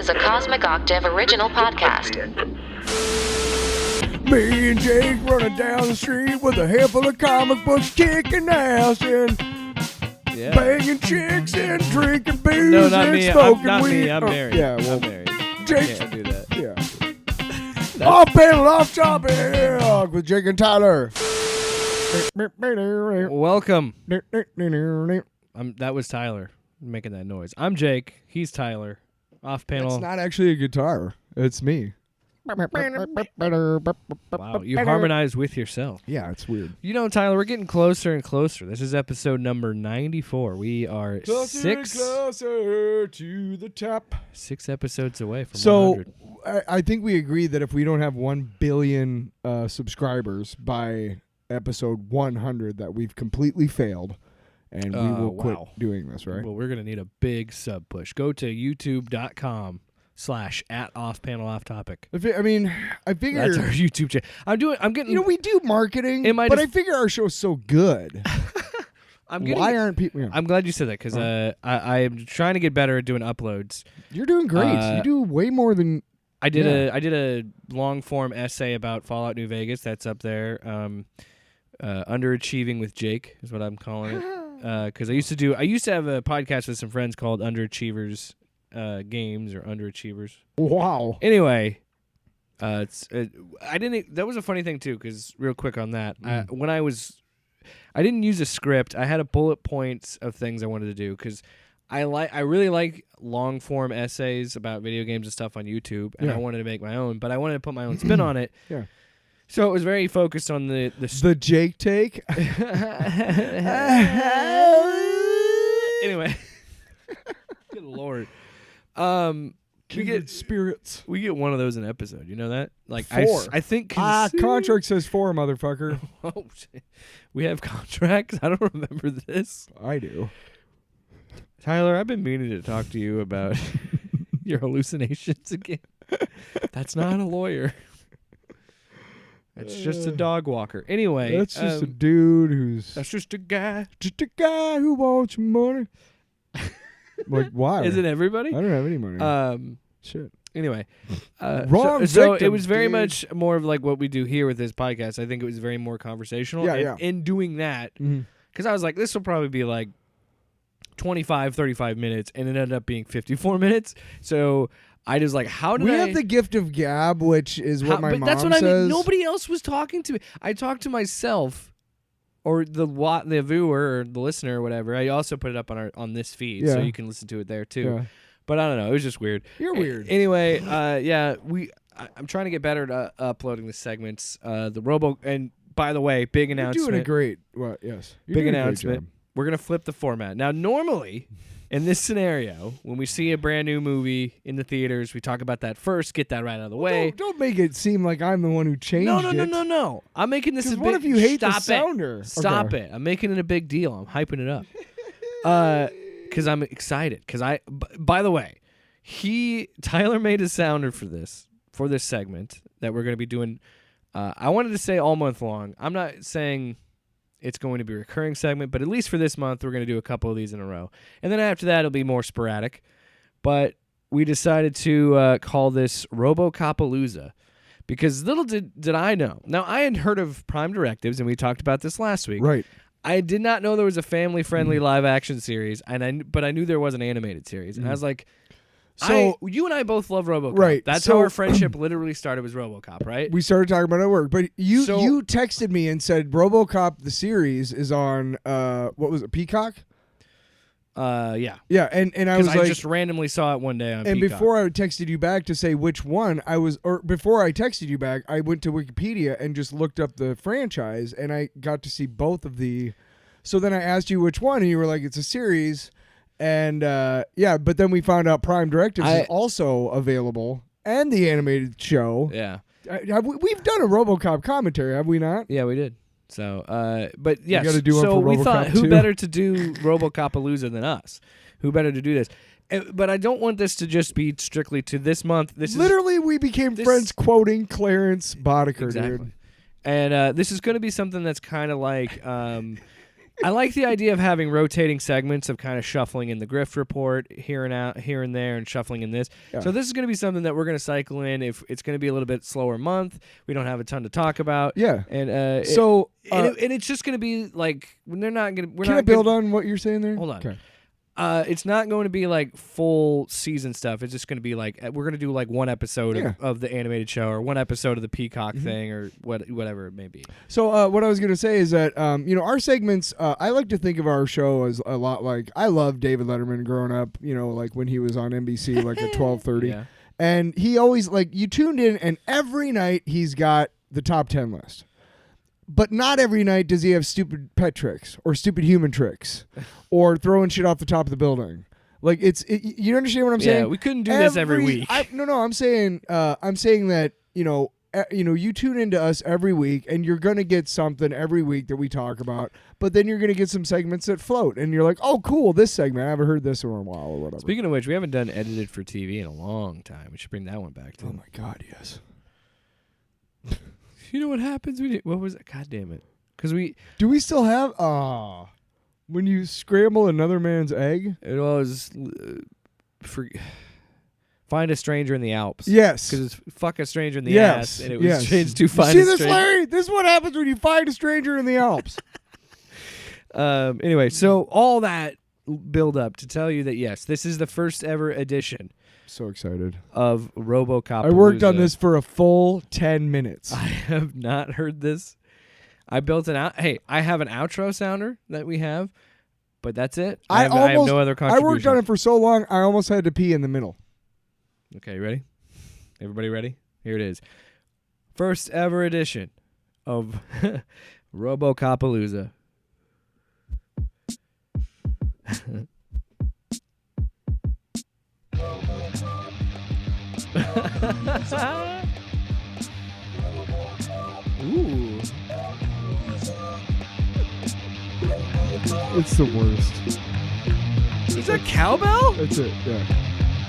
is a Cosmic Octave original podcast. Me and Jake running down the street with a handful of comic books, kicking ass and banging chicks and drinking booze No, not and me. smoking Not weed. me. I'm married. Yeah, well, I'm married. Jake. Can't do that. Yeah. Off panel, off topic with Jake and Tyler. Welcome. That was Tyler making that noise. I'm Jake. He's Tyler. Off panel. It's not actually a guitar. It's me. Wow, you harmonized with yourself. Yeah, it's weird. You know, Tyler, we're getting closer and closer. This is episode number 94. We are closer to the top. 6 episodes away from So 100. I think we agreed that if we don't have 1 billion subscribers by episode 100, that we've completely failed, and we will quit doing this, right? Well, we're going to need a big sub push. Go to youtube.com/@offpaneloftopic. I figure That's our YouTube channel. I'm getting. You know, we do marketing, but I figure our show's so good. Why aren't people? You know, I'm glad you said that because I am trying to get better at doing uploads. You're doing great. You do way more than I did. I did a long form essay about Fallout New Vegas. That's up there. Underachieving with Jake is what I'm calling it. Because I used to have a podcast with some friends called Underachievers Games or Underachievers. Wow. Anyway, I didn't. That was a funny thing too. Because real quick on that, I didn't use a script. I had a bullet points of things I wanted to do because I really like long form essays about video games and stuff on YouTube, and I wanted to make my own, but I wanted to put my own spin on it. Yeah. So it was very focused on the Jake take. Anyway, good Lord, we get spirits. We get one of those an episode. You know that? Like 4. I think contract says 4, motherfucker. Oh, shit. We have contracts. I don't remember this. I do. Tyler, I've been meaning to talk to you about your hallucinations again. That's not a lawyer. That's just a dog walker. Anyway. That's just a dude who's... That's just a guy. Just a guy who wants your money. Like, why? Is it everybody? I don't have any money. Shit. Anyway. Wrong So victim, it was very dude. much more of like what we do here with this podcast. I think it was very more conversational. Yeah. In doing that, because I was like, this will probably be like 25, 35 minutes, and it ended up being 54 minutes. So... I just like, how did we have the gift of gab, which is what my mom that's what says. I mean. Nobody else was talking to me. I talked to myself, or the viewer or the listener or whatever. I also put it up on this feed, so you can listen to it there too. Yeah. But I don't know. It was just weird. You're weird. Anyway, I'm trying to get better at uploading the segments. And by the way, big announcement. You're doing a great. Well, yes. Big announcement. We're gonna flip the format now. Normally. In this scenario, when we see a brand new movie in the theaters, we talk about that first, get that right out of the way. Don't make it seem like I'm the one who changed it. No. I'm making this a big... What if you hate the Stop sounder? Stop it. I'm making it a big deal. I'm hyping it up. Because I'm excited. Because by the way, Tyler made a sounder for this segment that we're going to be doing. I wanted to say all month long. I'm not saying... It's going to be a recurring segment, but at least for this month, we're going to do a couple of these in a row. And then after that, it'll be more sporadic. But we decided to call this RoboCopalooza because little did I know. Now, I had heard of Prime Directives, and we talked about this last week. Right. I did not know there was a family-friendly live-action series, but I knew there was an animated series. And I was like... So you and I both love RoboCop. Right. That's how our friendship literally started, was RoboCop, right? We started talking about it at work, but you texted me and said RoboCop the series is on what was it, Peacock? Yeah. Yeah, and I was like, I just randomly saw it one day on and Peacock. before I texted you back to say which one before I texted you back, I went to Wikipedia and just looked up the franchise, and I got to see both of the. So then I asked you which one, and you were like, it's a series. And but then we found out Prime Directives is also available, and the animated show. Yeah, we've done a RoboCop commentary, have we not? Yeah, we did. So, but yes, we got to do one for we RoboCop thought, too. who better to do RoboCopalooza than us? Who better to do this? But I don't want this to just be strictly to this month. Literally, we became friends quoting Clarence Boddicker, exactly. dude. And this is going to be something that's kind of like. I like the idea of having rotating segments of kind of shuffling in the Grift Report here and there, and shuffling in this. Yeah. So this is going to be something that we're going to cycle in. If it's going to be a little bit slower month, we don't have a ton to talk about. Yeah. And and it's just going to be like when they're not going to. Can I build on what you're saying there? Hold on. Okay. It's not going to be like full season stuff. It's just going to be like we're going to do like one episode of the animated show, or one episode of the Peacock thing, or whatever it may be. So what I was going to say is that our segments. I like to think of our show as a lot like I love David Letterman growing up. Like when he was on NBC, like at 12:30, Yeah. and he always you tuned in, and every night he's got the top 10 list. But not every night does he have stupid pet tricks or stupid human tricks or throwing shit off the top of the building. Like you understand what I'm saying? Yeah, we couldn't do this every week. No, I'm saying that you tune into us every week, and you're gonna get something every week that we talk about. But then you're gonna get some segments that float, and you're like, oh, cool, this segment I haven't heard this in a while or whatever. Speaking of which, we haven't done edited for TV in a long time. We should bring that one back too. Oh my God, yes. You know what happens when what was it? God damn it! Because do we still have when you scramble another man's egg? It was find a stranger in the Alps. Yes, because it's fuck a stranger in the ass, and it was changed to find. See a this, stranger. Larry? This is what happens when you find a stranger in the Alps. Anyway, so all that build up to tell you that yes, this is the first ever edition. So excited of RoboCopalooza. I worked on this for a full 10 minutes. I have not heard this. I built I have an outro sounder that we have, but that's it. I have no other contribution. I worked on it for so long, I almost had to pee in the middle. Okay, ready? Everybody ready? Here it is. First ever edition of RoboCopalooza. Ooh. It's the worst. Is that cowbell? That's it, yeah.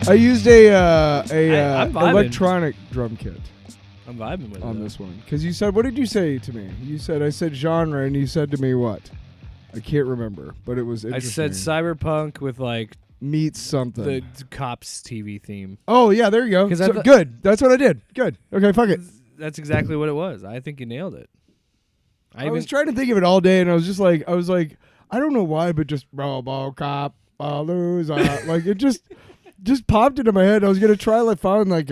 I used a I'm vibing. electronic drum kit I'm vibing with it on this one. Because you said, what did you say to me? I said genre, and you said to me what? I can't remember, but it was interesting. I said cyberpunk with like meets something. the Cops TV theme. Oh, yeah, there you go. So, good. That's what I did. Good. Okay, fuck it. That's exactly what it was. I think you nailed it. I was trying to think of it all day, and I was like, I don't know why, but just RoboCopalooza. Like, it just popped into my head. I was going to try, find a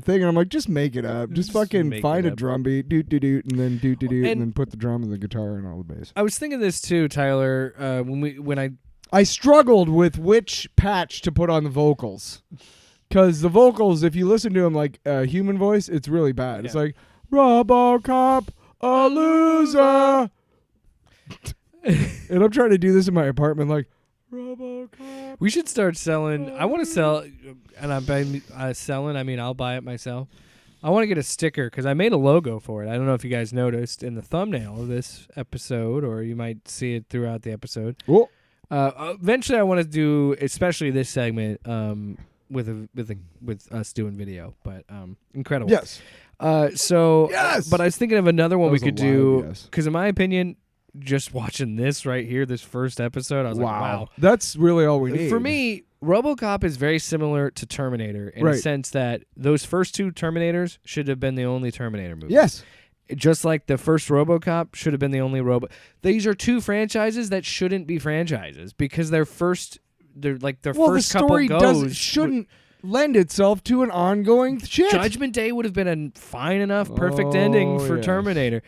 thing, and I'm like, just make it up. Just fucking find a drum beat, doot-doot-doot, and then doot-doot-doot, and then put the drum and the guitar and all the bass. I was thinking this too, Tyler, when I struggled with which patch to put on the vocals. Because the vocals, if you listen to them like human voice, it's really bad. Yeah. It's like, RoboCopalooza. And I'm trying to do this in my apartment like, RoboCop. We should start selling. I want to sell, and I'm selling, I mean, I'll buy it myself. I want to get a sticker because I made a logo for it. I don't know if you guys noticed in the thumbnail of this episode, or you might see it throughout the episode. Cool. Eventually, I want to do, especially this segment, with us doing video, but incredible. Yes. Yes. But I was thinking of another one we could do yes. Because in my opinion, just watching this right here, this first episode, I was like, wow, that's really all we need. For me, RoboCop is very similar to Terminator in the sense that those first two Terminators should have been the only Terminator movies. Yes. Just like the first RoboCop should have been the only These are two franchises that shouldn't be franchises because their first couple goes shouldn't lend itself to an ongoing shit. Judgment Day would have been a fine enough, perfect ending for Terminator.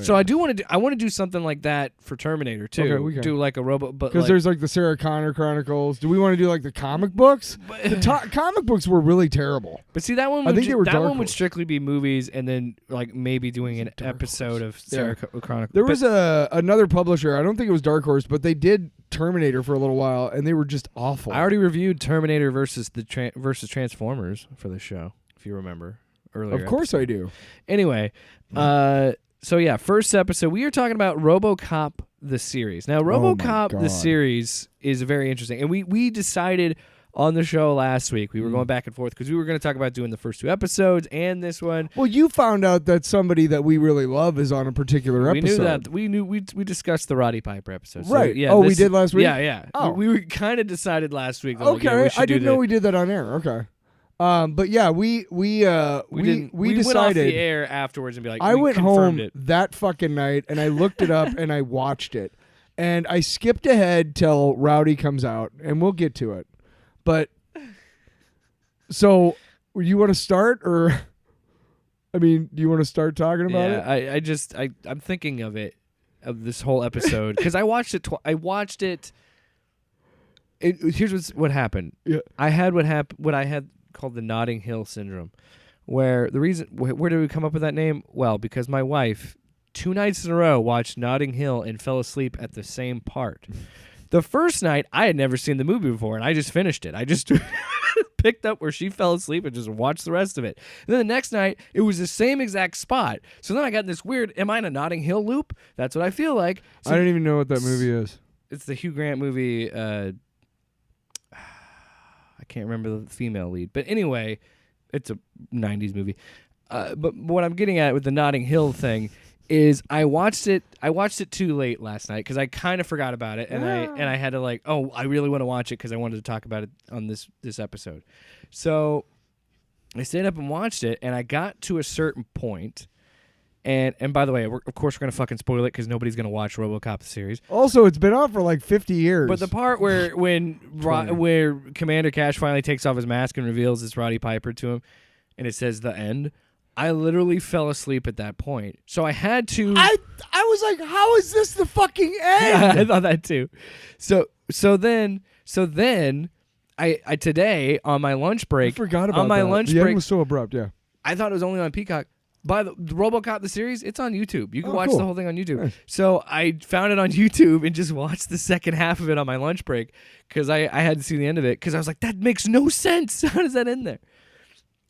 So I want to do something like that for Terminator too. Okay, we can. Do like a robot, but because there's the Sarah Connor Chronicles. Do we want to do the comic books? The comic books were really terrible. But see, that one would strictly be movies, and then maybe doing an episode of Sarah Connor. There was another publisher. I don't think it was Dark Horse, but they did Terminator for a little while, and they were just awful. I already reviewed Terminator versus Transformers for this show, if you remember earlier. Of course I do. Anyway, so yeah, first episode, we are talking about RoboCop the series. Now, RoboCop the series is very interesting, and we decided on the show last week. We were going back and forth because we were going to talk about doing the first 2 episodes and this one. Well, you found out that somebody that we really love is on a particular episode. We knew that. We discussed the Roddy Piper episode. So, Right. yeah, we did last week? Yeah. Oh. We were kind of decided last week. Okay. I didn't know we did that on air. Okay. But yeah, we went decided off the air afterwards and be like, I went home it. that fucking night and I looked it up and I watched it. And I skipped ahead till Rowdy comes out, and we'll get to it. But so, you want to start, or I mean, do you want to start talking about it? I'm thinking of this whole episode because I watched it. I watched it. Here's what happened. Yeah. I had what I had called the Notting Hill syndrome, where the reason where did we come up with that name? Well, because my wife 2 nights in a row watched Notting Hill and fell asleep at the same part. The first night, I had never seen the movie before, and I just finished it. I just picked up where she fell asleep and just watched the rest of it. And then the next night, it was the same exact spot. So then I got this weird, am I in a Notting Hill loop? That's what I feel like. So I don't even know what that movie is. It's the Hugh Grant movie. I can't remember the female lead. But anyway, it's a 90s movie. But what I'm getting at with the Notting Hill thing is I watched it too late last night because I kind of forgot about it, and I had to I really want to watch it because I wanted to talk about it on this episode. So I stayed up and watched it, and I got to a certain point, and by the way, of course we're gonna fucking spoil it because nobody's gonna watch RoboCop the series. Also, it's been on for like 50 years. But the part where where Commander Cash finally takes off his mask and reveals it's Roddy Piper to him, and it says the end. I literally fell asleep at that point. So I had to... I was like, how is this the fucking end? Yeah, I thought that too. So then I today on my lunch break... I forgot about on my that. lunch the break, end was so abrupt, yeah. I thought it was only on Peacock. By the RoboCop the series, it's on YouTube. You can watch cool. the whole thing on YouTube. Nice. So I found it on YouTube and just watched the second half of it on my lunch break because I had to see the end of it because I was like, that makes no sense. How does that end there?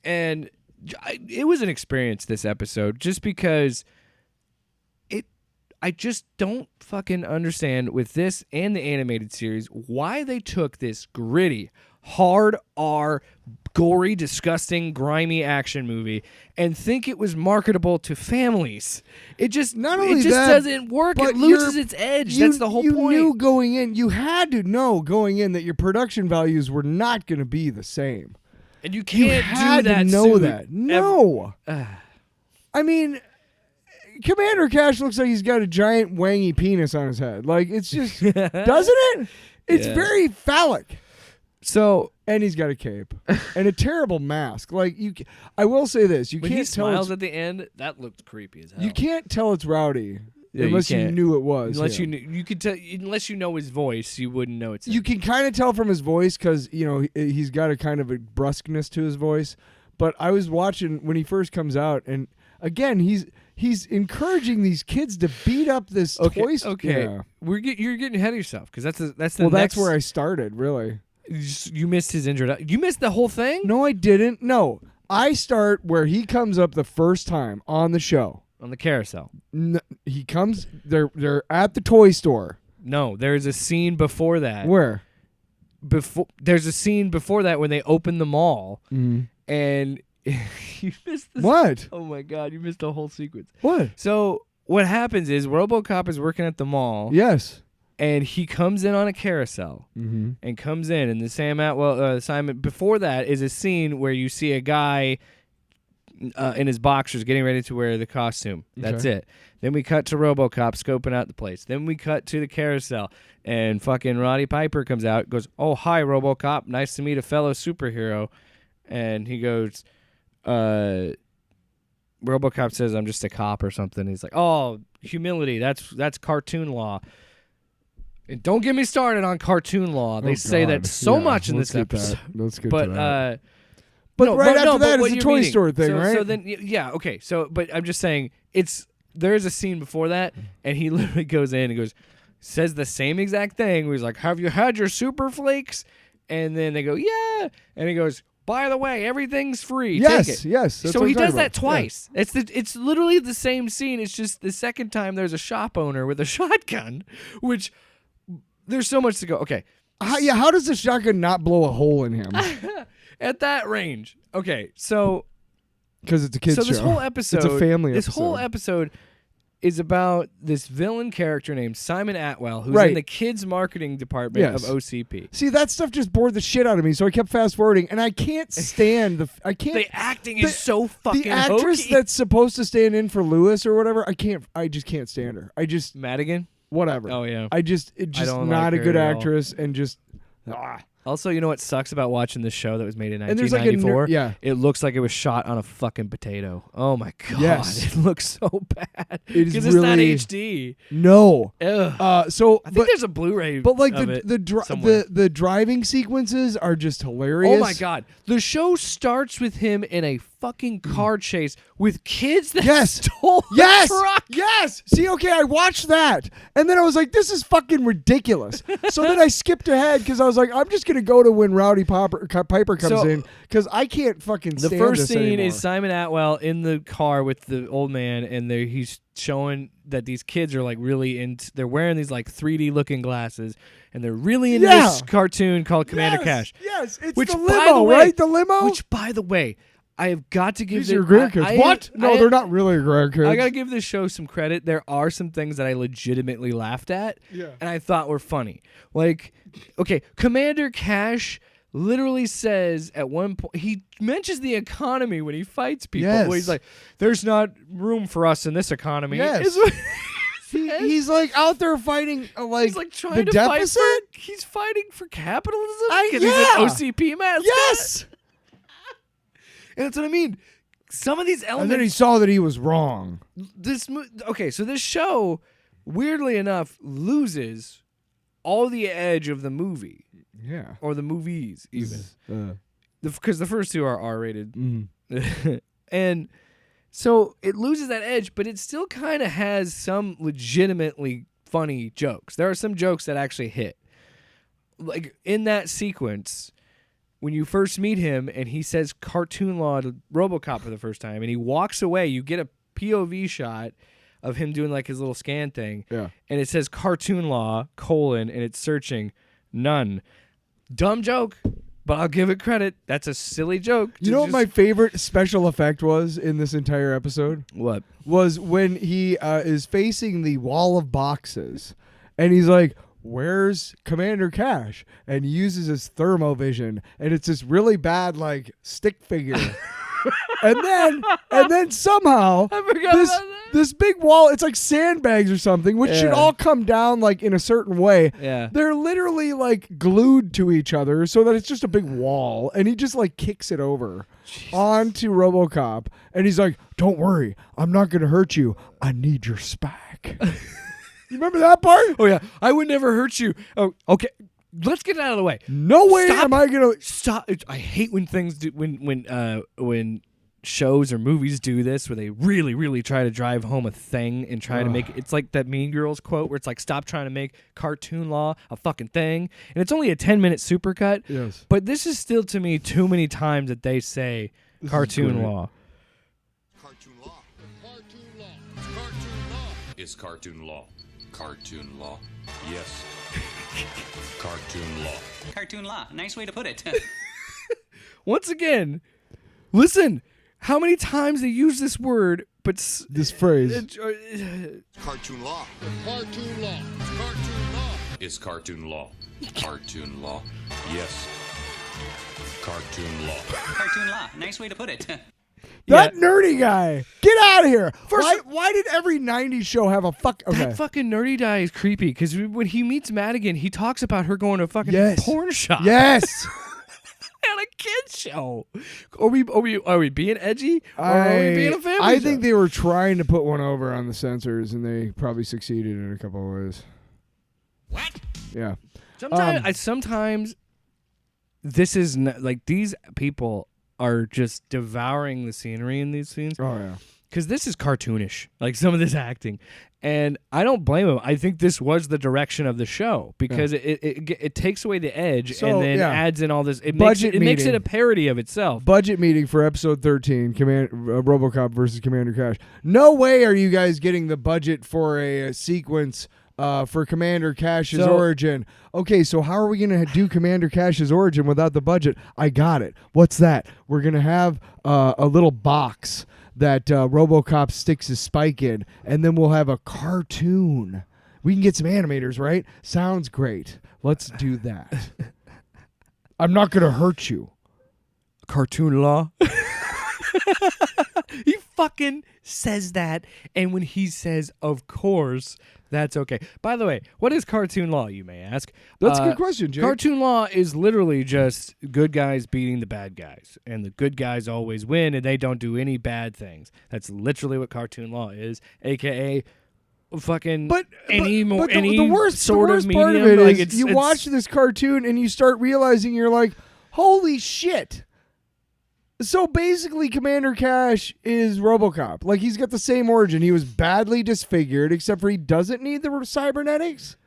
And... it was an experience, this episode, just because I just don't fucking understand with this and the animated series why they took this gritty, hard R, gory, disgusting, grimy action movie and think it was marketable to families. It just doesn't work. It loses its edge. That's the whole point. You knew going in, you had to know going in that your production values were not going to be the same. And you can't do that. Know that. No. I mean, Commander Cash looks like he's got a giant wangy penis on his head. Like, it's just, doesn't it? It's very phallic. So, and he's got a cape and a terrible mask. Like, I will say this: when he smiles at the end, that looked creepy as hell. You can't tell it's Rowdy. Yeah, unless you knew it was. Unless you could tell. Unless you know his voice, you wouldn't know it's him. You can kind of tell from his voice because he's got a kind of a brusqueness to his voice. But I was watching when he first comes out, and again he's encouraging these kids to beat up this toy store. Okay, yeah. You're getting ahead of yourself because that's that's where I started. Really, you missed his introduction. You missed the whole thing. No, I didn't. No, I start where he comes up the first time on the show. On the carousel. He comes. They're at the toy store. No, there's a scene before that. Where? There's a scene before that when they open the mall, mm-hmm. and you missed this. What? Oh my god, you missed a whole sequence. What? So what happens is RoboCop is working at the mall. Yes. And he comes in on a carousel, mm-hmm. and comes in, and the Sam Atwell assignment before that is a scene where you see a guy. In his boxers, getting ready to wear the costume. That's it. Then we cut to RoboCop scoping out the place. Then we cut to the carousel, and fucking Roddy Piper comes out, goes, "Oh, hi, RoboCop. Nice to meet a fellow superhero." And he goes, RoboCop says, "I'm just a cop" or something. He's like, "Oh, humility. That's cartoon law." And don't get me started on cartoon law. They say that so much in this episode. Let's get to that. But after that is the toy store thing, right? So then, yeah, okay. So, but I'm just saying, there is a scene before that, and he literally goes in and says the same exact thing. Where he's like, "Have you had your super flakes?" And then they go, "Yeah," and he goes, "By the way, everything's free. Yes, take it." yes. So he does that twice. Yeah. It's literally the same scene. It's just the second time there's a shop owner with a shotgun, which there's so much to go. Okay. How does the shotgun not blow a hole in him? At that range. Okay, so Because it's a kid's show. So this whole episode, it's a family this episode. whole episode is about this villain character named Simon Atwell, who's Right. in the kids marketing department Yes. of OCP. See, that stuff just bored the shit out of me, so I kept fast forwarding, and I can't stand The acting is so fucking the actress hokey. that's supposed to stand in for Lewis or whatever. I just can't stand her. Madigan. Whatever. Oh yeah. It's I just don't not like a her good at all. actress, and just. Also, you know what sucks about watching this show that was made in And there's like a 1994? yeah. It looks like it was shot on a fucking potato. Oh my god, Yes. it looks so bad. It is Because it's not really- HD. No. Ugh. So I think there's a Blu-ray. But like of it somewhere. the driving sequences are just hilarious. Oh my god, the show starts with him in a fucking car chase with kids that Yes. stole the Yes. truck. Yes. See, okay, I watched that, and then I was like, "This is fucking ridiculous." So then I skipped ahead because I was like, "I'm just gonna go to when Roddy Piper comes So- in because I can't fucking The stand first this scene anymore. is Simon Atwell in the car with the old man, and he's showing that these kids are like really into. They're wearing these like 3D looking glasses, and they're really into Yeah. this cartoon called Commander Yes, Cash. Yes, it's Which, the by limo, the way- right? The limo. Which, by the way, I have got to give These are your grandkids. What? No, they're not really your grandkids. I gotta give this show some credit. There are some things that I legitimately laughed at, Yeah. and I thought were funny. Like, okay, Commander Cash literally says at one point he mentions the economy when he fights people. Yes. Where he's like, "There's not room for us in this economy." Yes. Is what He- he says. he's like out there fighting He's like trying the to deficit. fight for. He's fighting for capitalism I- because he's yeah. an OCP mascot. Yes. And that's what I mean. Some of these And elements. then he saw that he was wrong. So this show, weirdly enough, loses all the edge of the movie Yeah. or the movies even, Uh, because the first two are R-rated, mm. and so it loses that edge, but it still kind of has some legitimately funny jokes. There are some jokes that actually hit, like in that sequence. When you first meet him and he says cartoon law to RoboCop for the first time and he walks away, you get a POV shot of him doing like his little scan thing. Yeah. And it says cartoon law, and it's searching none. Dumb joke, but I'll give it credit. That's a silly joke. You know what my favorite special effect was in this entire episode? What? Was when he is facing the wall of boxes and he's like, "Where's Commander Cash?" And he uses his thermovision, and it's this really bad like stick figure. and then somehow I forgot about that. this big wall, it's like sandbags or something, which should Yeah. all come down like in a certain way. Yeah. They're literally like glued to each other so that it's just a big wall, and he just like kicks it over onto RoboCop, and he's like, "Don't worry, I'm not gonna hurt you. I need your spack." You remember that part? Oh, yeah. I would never hurt you. Oh, okay. Let's get it out of the way. No way Stop. am I gonna. Stop. I hate when things do when shows or movies do this where they really try to drive home a thing and try to make it's like that Mean Girls quote where it's like, stop trying to make cartoon law a fucking thing, and it's only a 10-minute supercut. Yes. But this is still to me too many times that they say cartoon great. law. Cartoon law. Cartoon law. Cartoon law. Is cartoon law. Cartoon law. Yes. Cartoon law. Cartoon law. Nice way to put it. Once again, listen. How many times they use this word, but This phrase. Cartoon law. Cartoon law. Cartoon law. Is cartoon law. Cartoon law. Yes. Cartoon law. Cartoon law. Nice way to put it. That nerdy guy. Get out of here. First- Why did every 90s show have a fuck? Okay. That fucking nerdy guy is creepy because when he meets Madigan, he talks about her going to a fucking Yes. porn shop. Yes. At a kid's show. Are we being edgy? Or are we being a family I show? think they were trying to put one over on the censors, and they probably succeeded in a couple of ways. What? Yeah. Sometimes this is like these people are just devouring the scenery in these scenes Oh yeah. because this is cartoonish, like some of this acting, and I don't blame them. I think this was the direction of the show because it takes away the edge So, and then yeah. adds in all this. It Budget makes it meeting. a parody of itself. Budget meeting for episode 13, RoboCop versus Commander Cash. No way are you guys getting the budget for a sequence for Commander Cash's So- origin. Okay, so how are we going to do Commander Cash's origin without the budget? I got it. What's that? We're going to have a little box that RoboCop sticks his spike in, and then we'll have a cartoon. We can get some animators, right? Sounds great. Let's do that. I'm not going to hurt you. Cartoon law. He fucking says that, and when he says, "Of course," that's okay. By the way, what is cartoon law? You may ask. That's a good question, Jake. Cartoon law is literally just good guys beating the bad guys, and the good guys always win, and they don't do any bad things. That's literally what cartoon law is, aka fucking any the worst sort the worst of part of medium. it Like, is you watch this cartoon and you start realizing you're like, holy shit. So basically, Commander Cash is RoboCop. Like, he's got the same origin. He was badly disfigured, except for he doesn't need the cybernetics.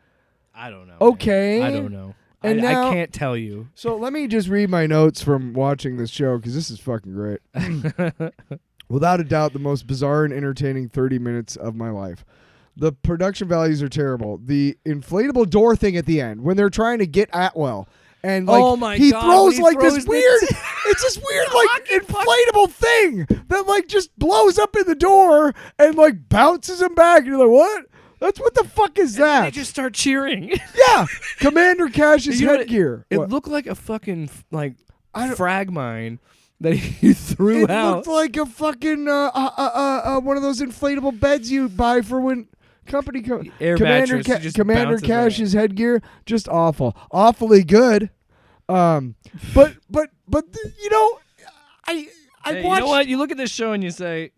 I don't know. Okay. man. I don't know. And now- I can't tell you. So let me just read my notes from watching this show, because this is fucking great. Without a doubt, the most bizarre and entertaining 30 minutes of my life. The production values are terrible. The inflatable door thing at the end, when they're trying to get Atwell. And like Oh my he God, throws when he like throws this the- weird, it's this weird like inflatable thing that like just blows up in the door and like bounces him back. And you're like, what? That's what the fuck is They that? just start cheering. Yeah, Commander Cash's You know what? headgear. It What? looked like a fucking I don't- frag mine that he threw It out. looked like a fucking one of those inflatable beds you buy for when company Air Commander mattress, it just Commander bounces Cash's headgear just awfully good. But you know, I Hey, watched you know what? You look at this show and you say,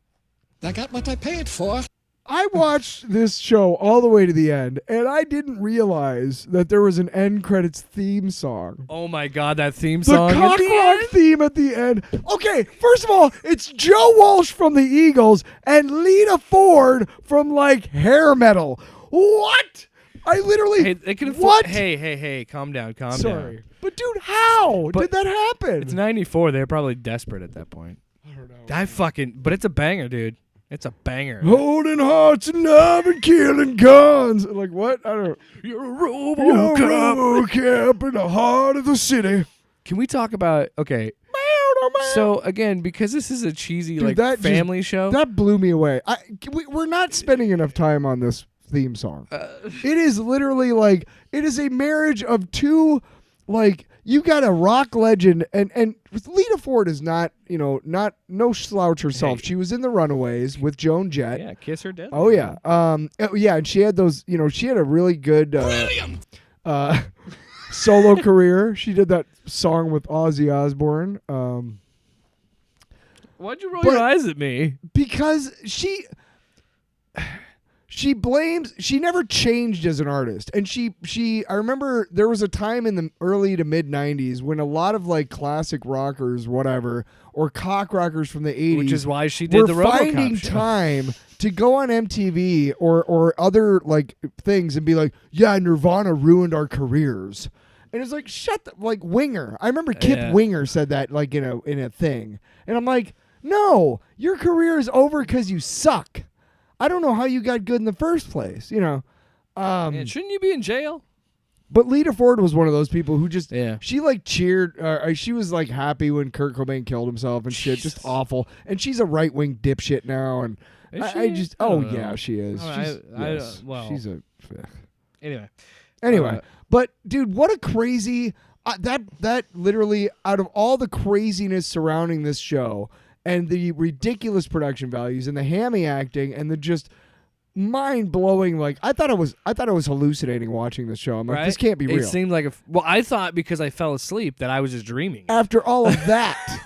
I got what I paid for. I watched this show all the way to the end, and I didn't realize that there was an end credits theme song. "Oh my God, that theme The song!" at cock the rock end? theme at the end. Okay, first of all, it's Joe Walsh from the Eagles and Lita Ford from like hair metal. What? I literally. Hey, they could what? Hey, calm down, calm down. Sorry, but dude, how But did that happen? It's 94. They're probably desperate at that point. I don't know. But it's a banger, dude. It's a banger. Holding hearts and love and killing guns. Like what? I don't. You're a You're RoboCop. RoboCop in the heart of the city. Can we talk about? Okay, so again, because this is a cheesy Dude, that just- family show. That blew me away. We're not spending enough time on this theme song. It is literally like it is a marriage of two, like you got a rock legend and Lita Ford is not no slouch herself. Hey. She was in the Runaways with Joan Jett. Yeah, Kiss Her Death. Oh yeah. Yeah, and she had those. She had a really good solo career. She did that song with Ozzy Osbourne. Why'd you roll But- your eyes at me? Because she never changed as an artist. And I remember there was a time in the early to mid 90s when a lot of like classic rockers, whatever, or cock rockers from the 80s, Which is why she did were the RoboCop finding show. time to go on MTV or other like things and be like, yeah, Nirvana ruined our careers. And it's like, like Winger. I remember Kip Yeah. Winger said that like in a thing. And I'm like, no, your career is over because you suck. I don't know how you got good in the first place, Man, shouldn't you be in jail? But Lita Ford was one of those people who just, Yeah. she like cheered, she was like happy when Kurt Cobain killed himself and shit, just awful. And she's a right-wing dipshit now. And Is I she? just, I oh don't know. yeah, she is. Oh, She's, yes, well- she's a, Anyway, but dude, what a crazy, that literally out of all the craziness surrounding this show and the ridiculous production values and the hammy acting and the just mind-blowing, like I thought I was hallucinating watching this show. I'm like, right? this can't be real. It seemed like I thought because I fell asleep that I was just dreaming. After all of that,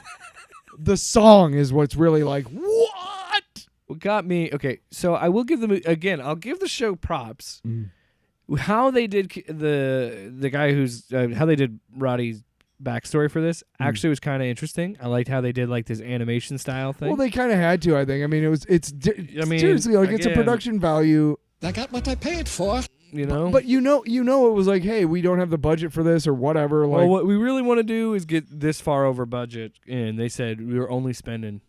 the song is what's really like, what? What got me? Okay, so I will give them again. I'll give the show props. How they did the guy who's how they did Roddy's backstory for this actually was kind of interesting. I liked how they did like this animation style thing. Well, they kind of had to, I think. I mean, I mean, seriously, like it's a again- production value. I got what I paid for. you know. But you know, it was like, hey, we don't have the budget for this or whatever. Like, well, what we really want to do is get this far over budget, and they said we were only spending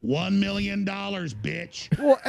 $1 million, bitch. Well,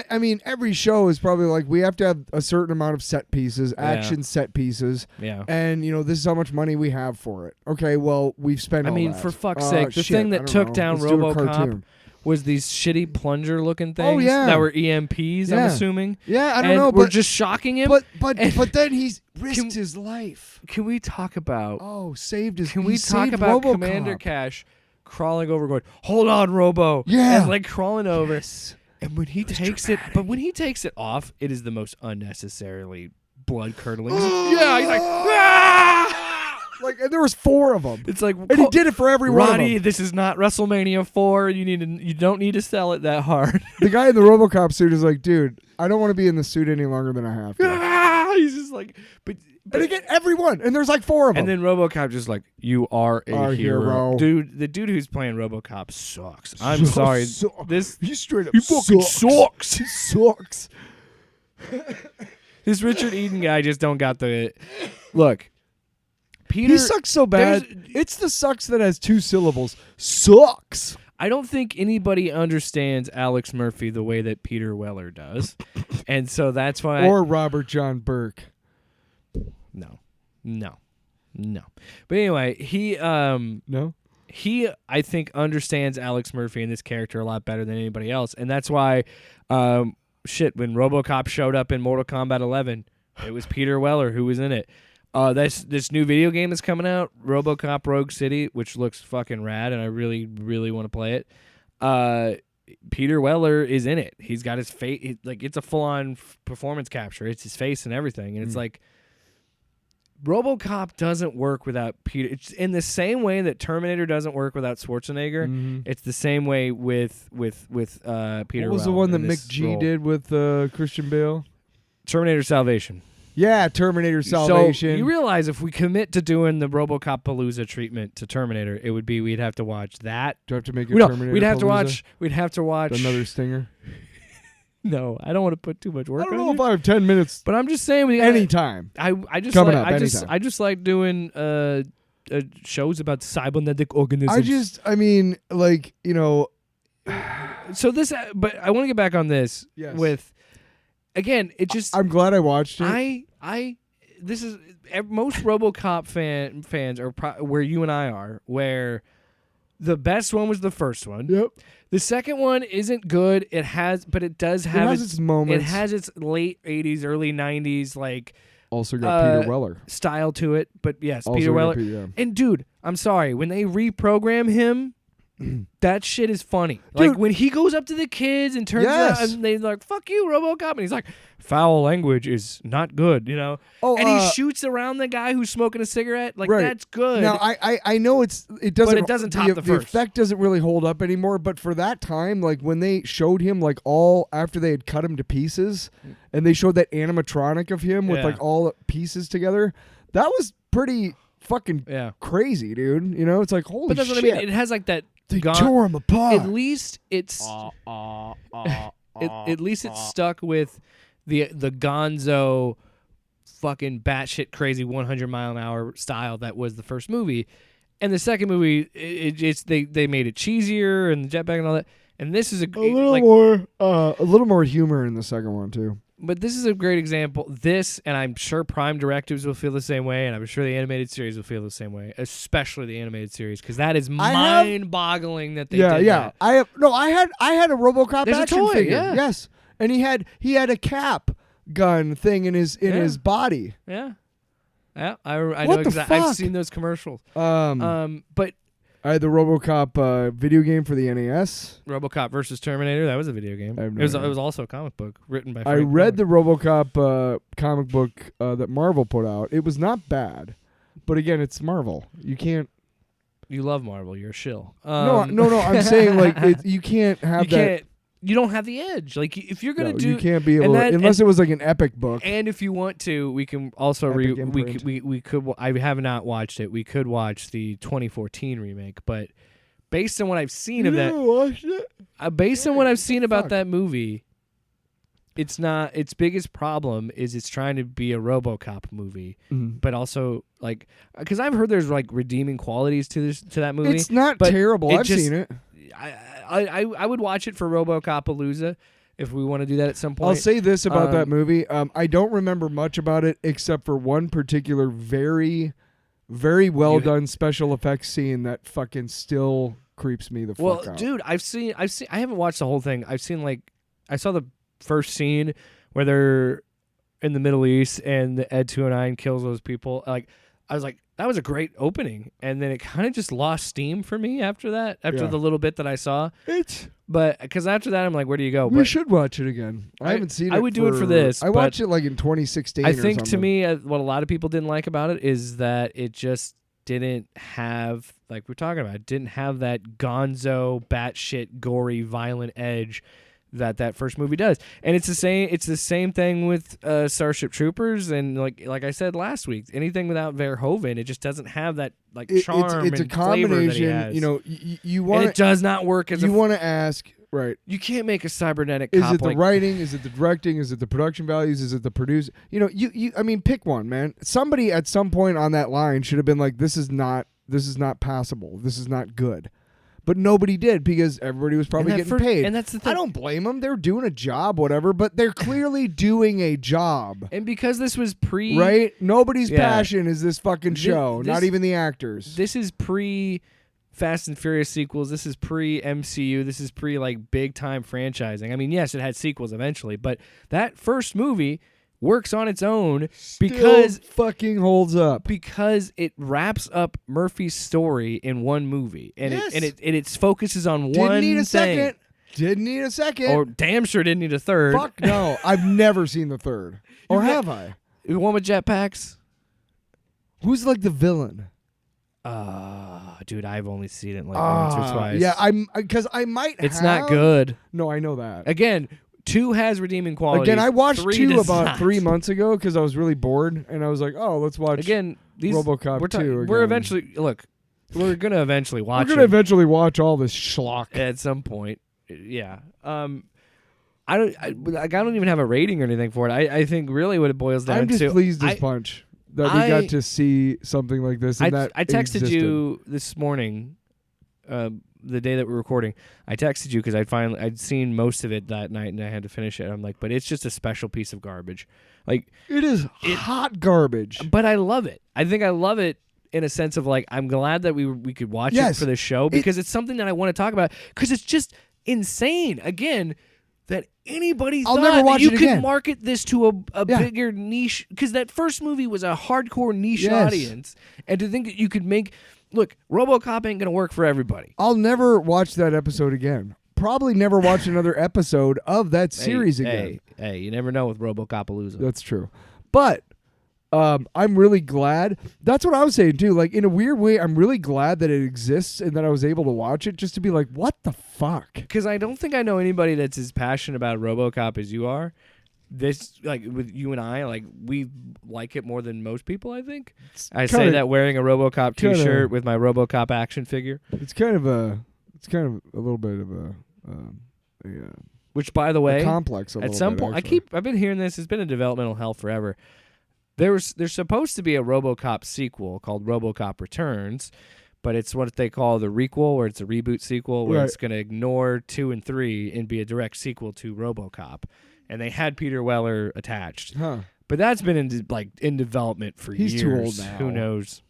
I mean, every show is probably like we have to have a certain amount of set pieces, action set pieces. Yeah. And, this is how much money we have for it. Okay, well, we've spent all that. for fuck's sake, the thing that took down RoboCop was these shitty plunger-looking things that were EMPs, I'm assuming. Yeah, I don't and know. We're But just shocking him. but then he's risked his life. Can we talk about... Oh, saved his... Can he we talk saved about RoboCop. Commander Cash crawling over going, hold on, Robo. Yeah. And like crawling over. Yes. And when he takes it, but when he takes it off, it is the most unnecessarily blood-curdling. Yeah, he's like, ah! Like, and there was 4 of them. It's like, and he did it for every one of Roddy, them. this is not WrestleMania 4. You don't need to sell it that hard. The guy in the RoboCop suit is like, dude, I don't want to be in the suit any longer than I have to. Ah! He's just like, but and again, everyone, and there's like 4 of them. and then RoboCop just like, you are a Our hero. dude. The dude who's playing RoboCop sucks. I'm sorry. This he straight up fucking sucks. He sucks. This Richard Eden guy just don't got the look. Peter, He sucks so bad. It's the sucks that has 2 syllables. Sucks. I don't think anybody understands Alex Murphy the way that Peter Weller does, and so that's why. Or Robert John Burke. No. But anyway, he No. he I think understands Alex Murphy and this character a lot better than anybody else, and that's why when RoboCop showed up in Mortal Kombat 11, it was Peter Weller who was in it. This new video game that's coming out, RoboCop Rogue City, which looks fucking rad, and I really, really want to play it. Peter Weller is in it. He's got his face, like it's a full-on performance capture. It's his face and everything, and it's like RoboCop doesn't work without Peter. It's in the same way that Terminator doesn't work without Schwarzenegger. Mm-hmm. It's the same way with Peter. What was the Weller one that in this Mick G role. did with Christian Bale? Terminator Salvation. Yeah, Terminator Salvation. So you realize if we commit to doing the RoboCopalooza treatment to Terminator, it would be we'd have to watch that. Do I have to make a No, Terminator we'd have to Palooza? watch Another stinger? No, I don't want to put too much work I don't on know it. if I have 10 minutes But I'm just saying anytime. I just Coming like up I just like doing shows about cybernetic organisms. I mean, like, So this but I want to get back on this Yes. with again, it just I'm glad I watched it. this is most RoboCop fans are where you and I are, where the best one was the first one. Yep. The second one isn't good. But it does have has its moments. It has its late 80s, early 90s like Also got Peter Weller. style to it. But yes, Also Peter got Weller. Peter, yeah. And dude, I'm sorry, when they reprogram him, that shit is funny. Like Dude. when he goes up to the kids and turns Yes. out and they're like, "Fuck you, RoboCop," and he's like, "Foul language is not good," Oh, and he shoots around the guy who's smoking a cigarette. Like Right. that's good. Now I know it doesn't. But it doesn't top the the first. effect doesn't really hold up anymore. But for that time, like when they showed him like all after they had cut him to pieces, and they showed that animatronic of him with Yeah. like all pieces together, that was pretty fucking Yeah. crazy, dude. It's like holy But that's shit. what I mean. It has like that. They tore him apart. At least it's. At least it's stuck with the Gonzo, fucking batshit crazy 100-mile-an-hour style that was the first movie, and the second movie they made it cheesier and the jetpack and all that. And this is a little more humor in the second one too. But this is a great example. This, and I'm sure Prime directives will feel the same way, and I'm sure the animated series will feel the same way, especially the animated series, because that is mind-boggling that they did that. I had a RoboCop There's a action toy, figure. yeah. Yes, and he had a cap gun thing in his body. Yeah. Yeah, I What know the exactly. I've fuck? seen those commercials. I But had the RoboCop video game for the NES. RoboCop versus Terminator, that was a video game. I have no It idea. was also a comic book written by I Frank read the Miller. RoboCop comic book that Marvel put out. It was not bad, but again, it's Marvel. You can't. You love Marvel. You're a shill. No. I'm saying like you can't have you that. can't. You don't have the edge. Like if you're gonna No, do, you can't be able and to, that- unless and- it was like an epic book. And if you want to, we can also Epic we imprint. could. I have not watched it. We could watch the 2014 remake, but based on what I've seen of that, watched it? based on what I've seen about fuck? that movie, it's not. Its biggest problem is it's trying to be a RoboCop movie, but also like because I've heard there's like redeeming qualities to that movie. It's not but terrible. I've just- seen it. I would watch it for RoboCopalooza if we want to do that at some point. I'll say this about that movie. I don't remember much about it except for one particular very, very well done special effects scene that fucking still creeps me the fuck out. Dude, I haven't watched the whole thing. I've seen I saw the first scene where they're in the Middle East and the Ed 209 kills those people. Like, I was like, that was a great opening, and then it kind of just lost steam for me after that. After the little bit that I saw, but because after that I'm like, where do you go? We should watch it again. I haven't seen it. I would do it for this. I watched it like in 2016. I think to me, what a lot of people didn't like about it is that it just didn't have, like we're talking about, it didn't have that gonzo, batshit, gory, violent edge that first movie does. And it's the same thing with Starship Troopers, and like I said last week, anything without Verhoeven, it just doesn't have that charm it's and a flavor that he combination. has. You know, you want and it does not work as you want to ask, right? you can't make a cybernetic Is cop it the like writing? Is it the directing? Is it the production values? Is it the produce? You know, I mean, pick one, man. Somebody at some point on that line should have been like, this is not passable. This is not good. But nobody did because everybody was probably getting paid. And that's the thing. I don't blame them. They're doing a job, whatever, but they're clearly doing a job. And because this was Right? Nobody's Yeah. passion is this fucking show, not even the actors. This is pre Fast and Furious sequels. This is pre MCU. This is pre like big time franchising. I mean, yes, it had sequels eventually, but that first movie works on its own because Still fucking holds up. because it wraps up Murphy's story in one movie, and Yes. it focuses on Didn't one need a thing. second. Didn't need a second. Or damn sure didn't need a third. Fuck no. I've never seen the third. Or have I? The one with jetpacks. Who's like the villain? Dude, I've only seen it like once or twice. Yeah, because I might. It's not good. No, I know that. Again, 2 has redeeming qualities. Again, I watched 3 2 does about not. 3 months ago because I was really bored, and I was like, "Oh, let's watch." Again, these RoboCop we're 2 We're again. eventually we're gonna eventually watch We're gonna it eventually watch all this schlock. at some point. Yeah. I don't even have a rating or anything for it. I think really what it boils down I'm just to. pleased as punch that we got to see something like this. And that I texted existed. you this morning, the day that we're recording. I texted you because I'd seen most of it that night and I had to finish it. I'm like, but it's just a special piece of garbage. Like It is hot garbage. but I love it. I think I love it in a sense of like I'm glad that we could watch it for this show because it's something that I want to talk about because it's just insane. Again, that anybody I'll thought never watch that you it could again. market this to a bigger niche because that first movie was a hardcore niche audience, and to think that you could make RoboCop ain't gonna work for everybody. I'll never watch that episode again. Probably never watch another episode of that series again. Hey, you never know with RoboCopalooza. That's true. But I'm really glad. That's what I was saying too. Like in a weird way, I'm really glad that it exists and that I was able to watch it just to be like, what the fuck? Because I don't think I know anybody that's as passionate about RoboCop as you are. This, like, with you and I, like, we like it more than most people, I think. I say that wearing a RoboCop t-shirt with my RoboCop action figure. It's kind of a little bit of a Which, by the way, complex. At some point, I've been hearing this. It's been in developmental hell forever. There's supposed to be a RoboCop sequel called RoboCop Returns, but it's what they call the requel, or it's a reboot sequel, where it's going to ignore 2 and 3 and be a direct sequel to RoboCop. And they had Peter Weller attached, but that's been in development for years. He's too old now. Who knows?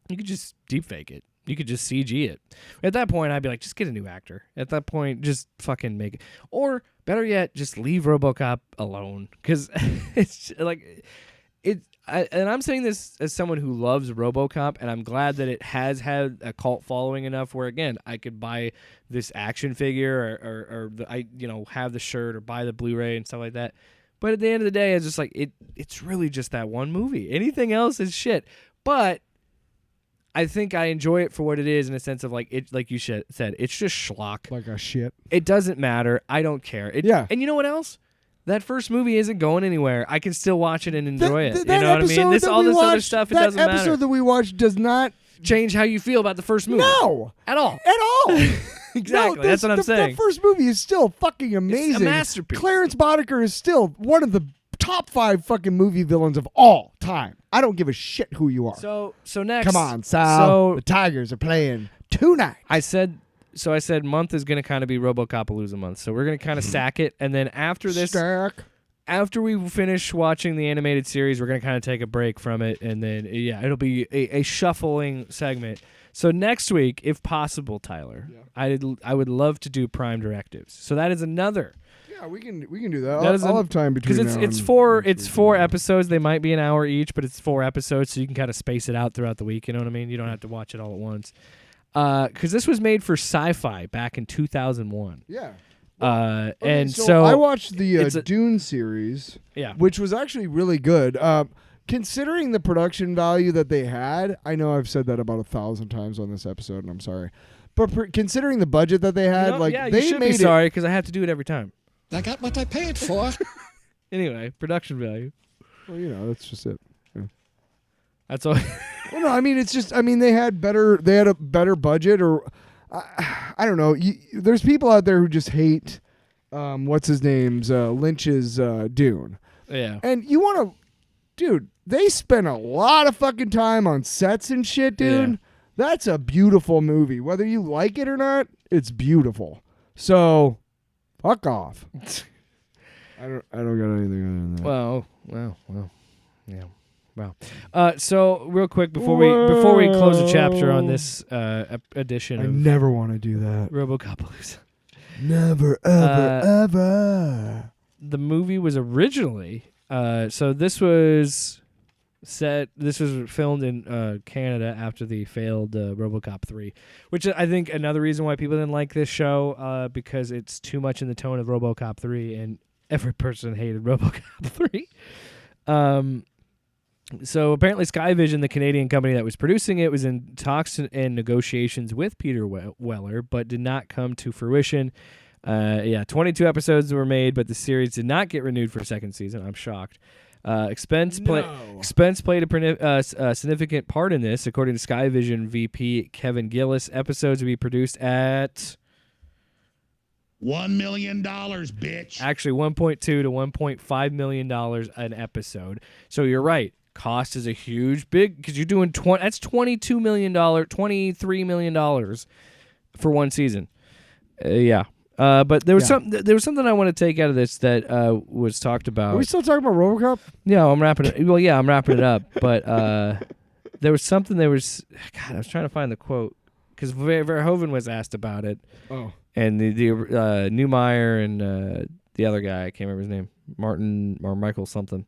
You could just deep fake it. You could just CG it. At that point, I'd be like, just get a new actor. At that point, just fucking make it. Or better yet, just leave RoboCop alone, because it's like and I'm saying this as someone who loves RoboCop, and I'm glad that it has had a cult following enough where, again, I could buy this action figure or have the shirt or buy the Blu-ray and stuff like that. But at the end of the day, it's just like it's really just that one movie. Anything else is shit. But I think I enjoy it for what it is in a sense of like you said, it's just schlock. Like a shit. It doesn't matter. I don't care. And you know what else? That first movie isn't going anywhere. I can still watch it and enjoy it. You know what I mean? All this other stuff, it doesn't matter. That episode that we watched does not change how you feel about the first movie. No. At all. At all. Exactly. That's what I'm saying. That first movie is still fucking amazing. It's a masterpiece. Clarence Boddicker is still one of the top 5 fucking movie villains of all time. I don't give a shit who you are. So next. Come on, Sal. The Tigers are playing tonight. I said month is going to kind of be RoboCopalooza month. So we're going to kind of stack it. And then after this, after we finish watching the animated series, we're going to kind of take a break from it. And then, it'll be a shuffling segment. So next week, if possible, Tyler, I would love to do Prime Directives. So that is another. Yeah, we can do that. I'll have time between because it's 4 episodes. They might be an hour each, but it's 4 episodes, so you can kind of space it out throughout the week. You know what I mean? You don't have to watch it all at once. Because this was made for Sci-Fi back in 2001. Yeah. And so I watched the Dune series, Yeah. which was actually really good. Considering the production value that they had, I know I've said that about 1,000 times on this episode, and I'm sorry. But considering the budget that they had, you should be sorry because I have to do it every time. I got what I paid for. Anyway, production value. Well, that's just it. Yeah. That's all. Well, no, I mean it's just. I mean they had a better budget, or I don't know. There's people out there who just hate what's his name's Lynch's Dune. Yeah. And you want to, dude? They spent a lot of fucking time on sets and shit, dude. Yeah. That's a beautiful movie. Whether you like it or not, it's beautiful. So, fuck off. I don't got anything other than that. Well, yeah. Wow. So real quick before we close the chapter on this edition I of never want to do that. RoboCopalooza. Never, ever, ever. The movie was originally so this was filmed in Canada after the failed RoboCop 3, which I think another reason why people didn't like this show because it's too much in the tone of RoboCop 3, and every person hated RoboCop 3. So apparently Skyvision, the Canadian company that was producing it, was in talks and negotiations with Peter Weller, but did not come to fruition. 22 episodes were made, but the series did not get renewed for a second season. I'm shocked. Expense played a significant part in this, according to Skyvision VP Kevin Gillis. Episodes would be produced at $1 million, bitch. actually $1.2 to $1.5 million an episode. So you're right. Cost is a big because you're doing that's $22 million, $23 million for one season. But there was something I want to take out of this that was talked about. Are we still talking about RoboCop? Yeah, I'm wrapping it. Well, yeah, I'm wrapping it up. But there was something. I was trying to find the quote because Verhoeven was asked about it. Oh, and the Neumeier and the other guy, I can't remember his name, Martin or Michael something.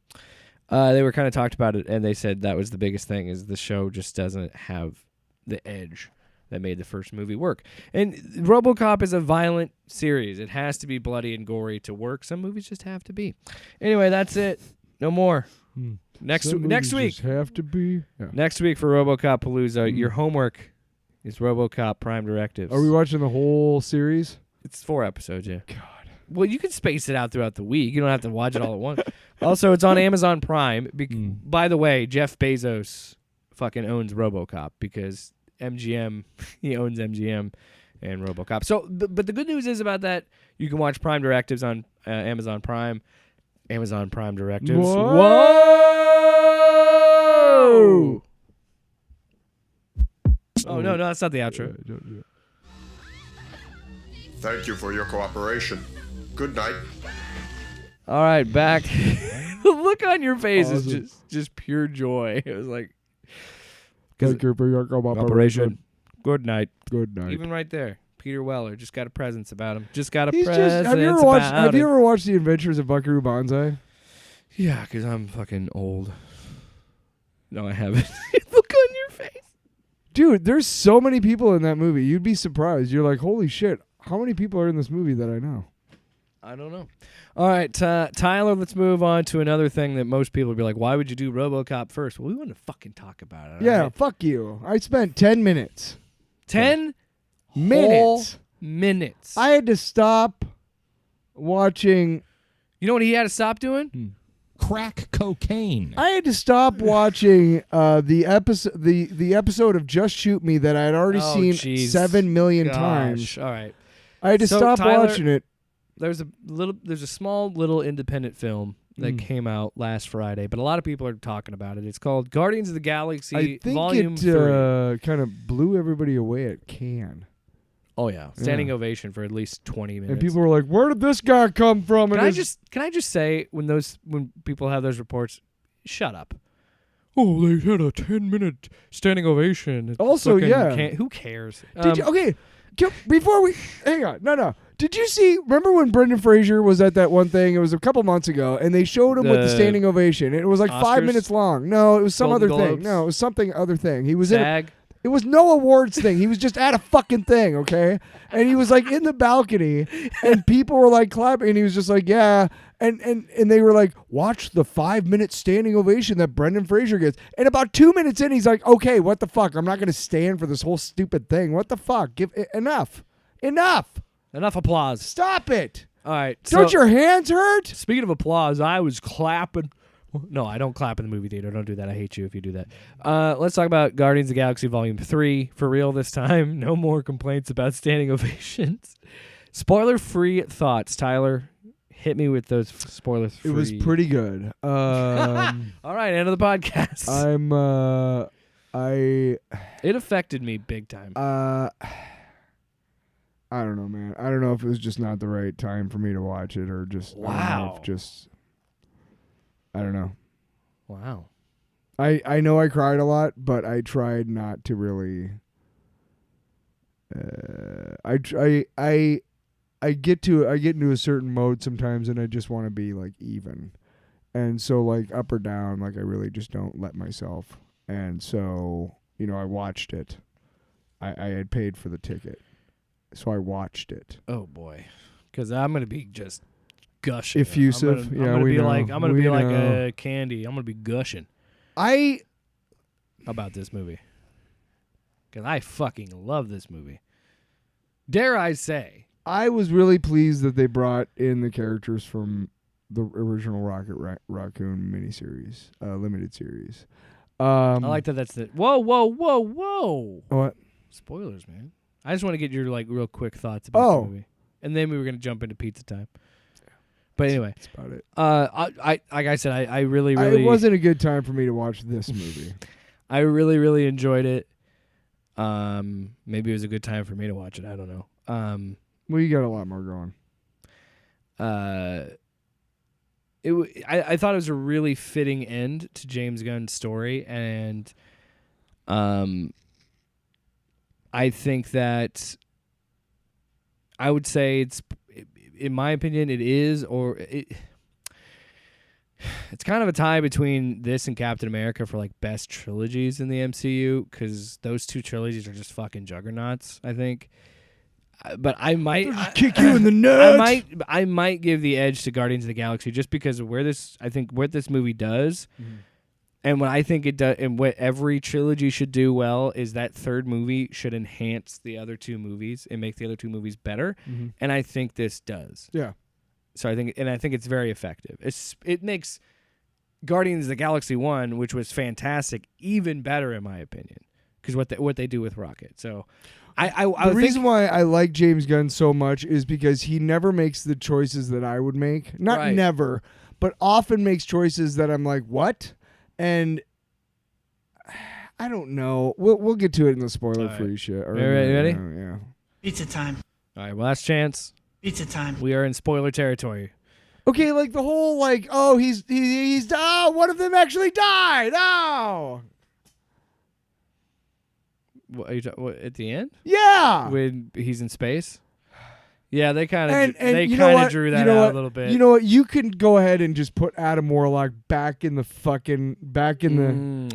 They were kind of talked about it, and they said that was the biggest thing is the show just doesn't have the edge that made the first movie work. And RoboCop is a violent series. It has to be bloody and gory to work. Some movies just have to be. Anyway, that's it. No more. Next week. Just have to be. Yeah. Next week for RoboCopalooza, your homework is RoboCop Prime Directives. Are we watching the whole series? It's 4 episodes, yeah. God. Well, you can space it out throughout the week. You don't have to watch it all at once. Also, it's on Amazon Prime. By the way, Jeff Bezos fucking owns RoboCop because MGM, he owns MGM and RoboCop. So, but the good news is about that, you can watch Prime Directives on Amazon Prime. Amazon Prime Directives. Whoa! Oh, no, that's not the outro. Don't do it. Thank you for your cooperation. Good night. All right, back. The look on your face is just pure joy. It was like, thank you for your cooperation. Good night. Good night. Even right there, Peter Weller just got a presence about him. Have you ever watched The Adventures of Buckaroo Banzai? Yeah, because I'm fucking old. No, I haven't. Look on your face. Dude, there's so many people in that movie. You'd be surprised. You're like, holy shit. How many people are in this movie that I know? I don't know. All right, Tyler, let's move on to another thing that most people would be like, why would you do RoboCop first? Well, we want to fucking talk about it. Yeah, right? Fuck you. I spent 10 minutes. 10 minutes. Minutes. I had to stop watching. You know what he had to stop doing? crack cocaine. I had to stop watching the episode of Just Shoot Me that I had already seen jeez. 7 million Gosh. times. All right. I had to So, stop Tyler, watching it. There's a small little independent film that came out last Friday, but a lot of people are talking about it. It's called Guardians of the Galaxy I think Volume 3. it kind of blew everybody away at Cannes. Oh yeah, standing ovation for at least 20 minutes. And people were like, "Where did this guy come from?" Can I just say when people have those reports, shut up. Oh, they had a 10-minute standing ovation. It's Also, fucking yeah. who cares? Did you, okay, before we hang on, no. Did you see? Remember when Brendan Fraser was at that one thing? It was a couple months ago, and they showed him with the standing ovation. It was like Oscars? 5 minutes long. No, it was some Golden other Globes? thing. No, it was something other thing. He was SAG? It was no awards thing. He was just at a fucking thing, okay? And he was like in the balcony, and people were like clapping, and he was just like, yeah. And they were like, watch the 5-minute standing ovation that Brendan Fraser gets. And about 2 minutes in, he's like, okay, what the fuck? I'm not going to stand for this whole stupid thing. What the fuck? Enough. Enough applause. Stop it. All right. Don't your hands hurt? Speaking of applause, I was clapping. No, I don't clap in the movie theater. Don't do that. I hate you if you do that. Let's talk about Guardians of the Galaxy Volume 3 for real this time. No more complaints about standing ovations. Spoiler-free thoughts, Tyler. Hit me with those spoiler-free. It was pretty good. All right, end of the podcast. It affected me big time. I don't know, man. I don't know if it was just not the right time for me to watch it or just Wow. I don't know. Wow. I know I cried a lot, but I tried not to really. I get into a certain mode sometimes, and I just want to be like even, and so like up or down, like I really just don't let myself. And so I watched it. I had paid for the ticket, so I watched it. Oh boy, because I'm gonna be just gushing. Effusive. I'm gonna we be know. like I'm gonna We be like know. a candy. I'm gonna be gushing I about this movie because I fucking love this movie. Dare I say? I was really pleased that they brought in the characters from the original Rocket Raccoon miniseries, limited series. I like that. That's the whoa. What? Spoilers, man. I just want to get your like real quick thoughts about the movie, and then we were gonna jump into pizza time. But anyway, that's about it. I like I said, I really it wasn't a good time for me to watch this movie. I really enjoyed it. Maybe it was a good time for me to watch it. I don't know. Well, you got a lot more going. I thought it was a really fitting end to James Gunn's story, and I think that I would say it's, in my opinion, it is, or it's kind of a tie between this and Captain America for like best trilogies in the MCU, because those two trilogies are just fucking juggernauts, I think. But I might kick you in the nuts. I might give the edge to Guardians of the Galaxy just because of what this movie does, and what I think it does, and what every trilogy should do well is that third movie should enhance the other two movies and make the other two movies better, and I think this does. Yeah. So I think it's very effective. It makes Guardians of the Galaxy 1, which was fantastic, even better in my opinion, because what they do with Rocket. So. The reason why I like James Gunn so much is because he never makes the choices that I would make. Not never, but often makes choices that I'm like, what? And I don't know. We'll get to it in the spoiler-free shit. Ready? Yeah. Pizza time. All right, last chance. Pizza time. We are in spoiler territory. Okay, like the whole like, oh, he's one of them actually died. Oh. What, are you at the end? Yeah. When he's in space? Yeah, they kind of drew that out a little bit. You know what? You can go ahead and just put Adam Warlock back in the.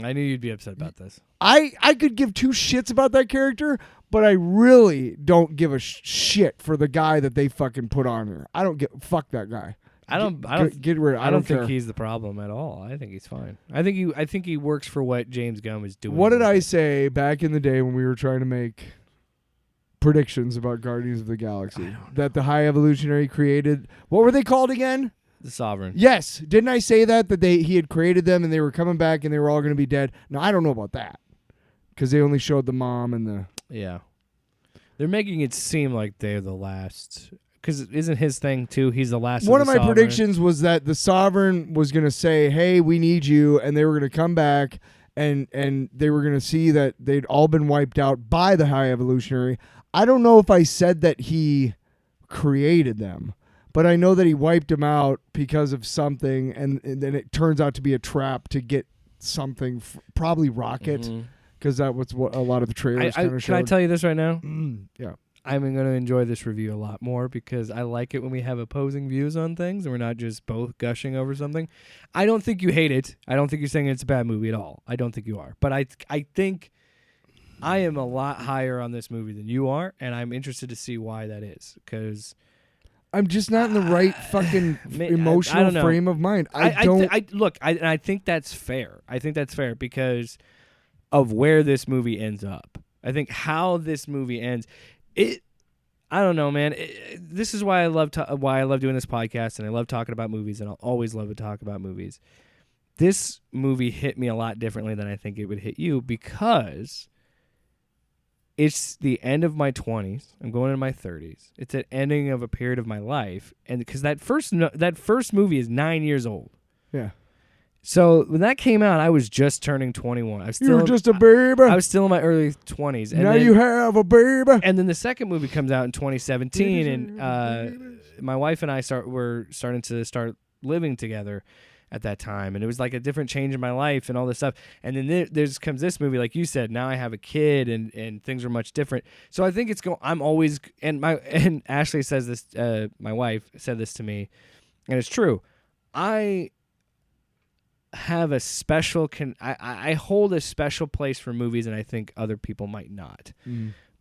I knew you'd be upset about this. I could give two shits about that character, but I really don't give a shit for the guy that they fucking put on here. I don't fuck that guy. I don't think he's the problem at all. I think he's fine. I think he works for what James Gunn was doing. What did I say back in the day when we were trying to make predictions about Guardians of the Galaxy? That the High Evolutionary created, what were they called again? The Sovereign. Yes. Didn't I say that he had created them and they were coming back and they were all going to be dead? No, I don't know about that. Because they only showed the mom and the... Yeah. They're making it seem like they're the last... Because isn't his thing, too? He's the last One of of the my Sovereign. predictions was that the Sovereign was going to say, hey, we need you, and they were going to come back, and they were going to see that they'd all been wiped out by the High Evolutionary. I don't know if I said that he created them, but I know that he wiped them out because of something, and then it turns out to be a trap to get something, probably Rocket, because that was what a lot of the trailers kind of showed. Can I tell you this right now? Yeah. I'm going to enjoy this review a lot more because I like it when we have opposing views on things and we're not just both gushing over something. I don't think you hate it. I don't think you're saying it's a bad movie at all. I don't think you are. But I think I am a lot higher on this movie than you are, and I'm interested to see why that is because... I'm just not in the right fucking emotional frame of mind. I think that's fair. I think that's fair because of where this movie ends up. I think how this movie ends... I don't know, man. This is why I love doing this podcast, and I love talking about movies, and I'll always love to talk about movies. This movie hit me a lot differently than I think it would hit you because it's the end of my 20s. I'm going into my 30s. It's an ending of a period of my life, and because that first movie is 9 years old. Yeah. So when that came out, I was just turning 21. You were just a baby. I was still in my early 20s. And now then, you have a baby. And then the second movie comes out in 2017, and my wife and I were starting to living together at that time, and it was like a different change in my life and all this stuff. And then there's comes this movie, like you said. Now I have a kid, and things are much different. So I think it's going. I'm always and Ashley says this. My wife said this to me, and it's true. I have a special I hold a special place for movies, and I think other people might not.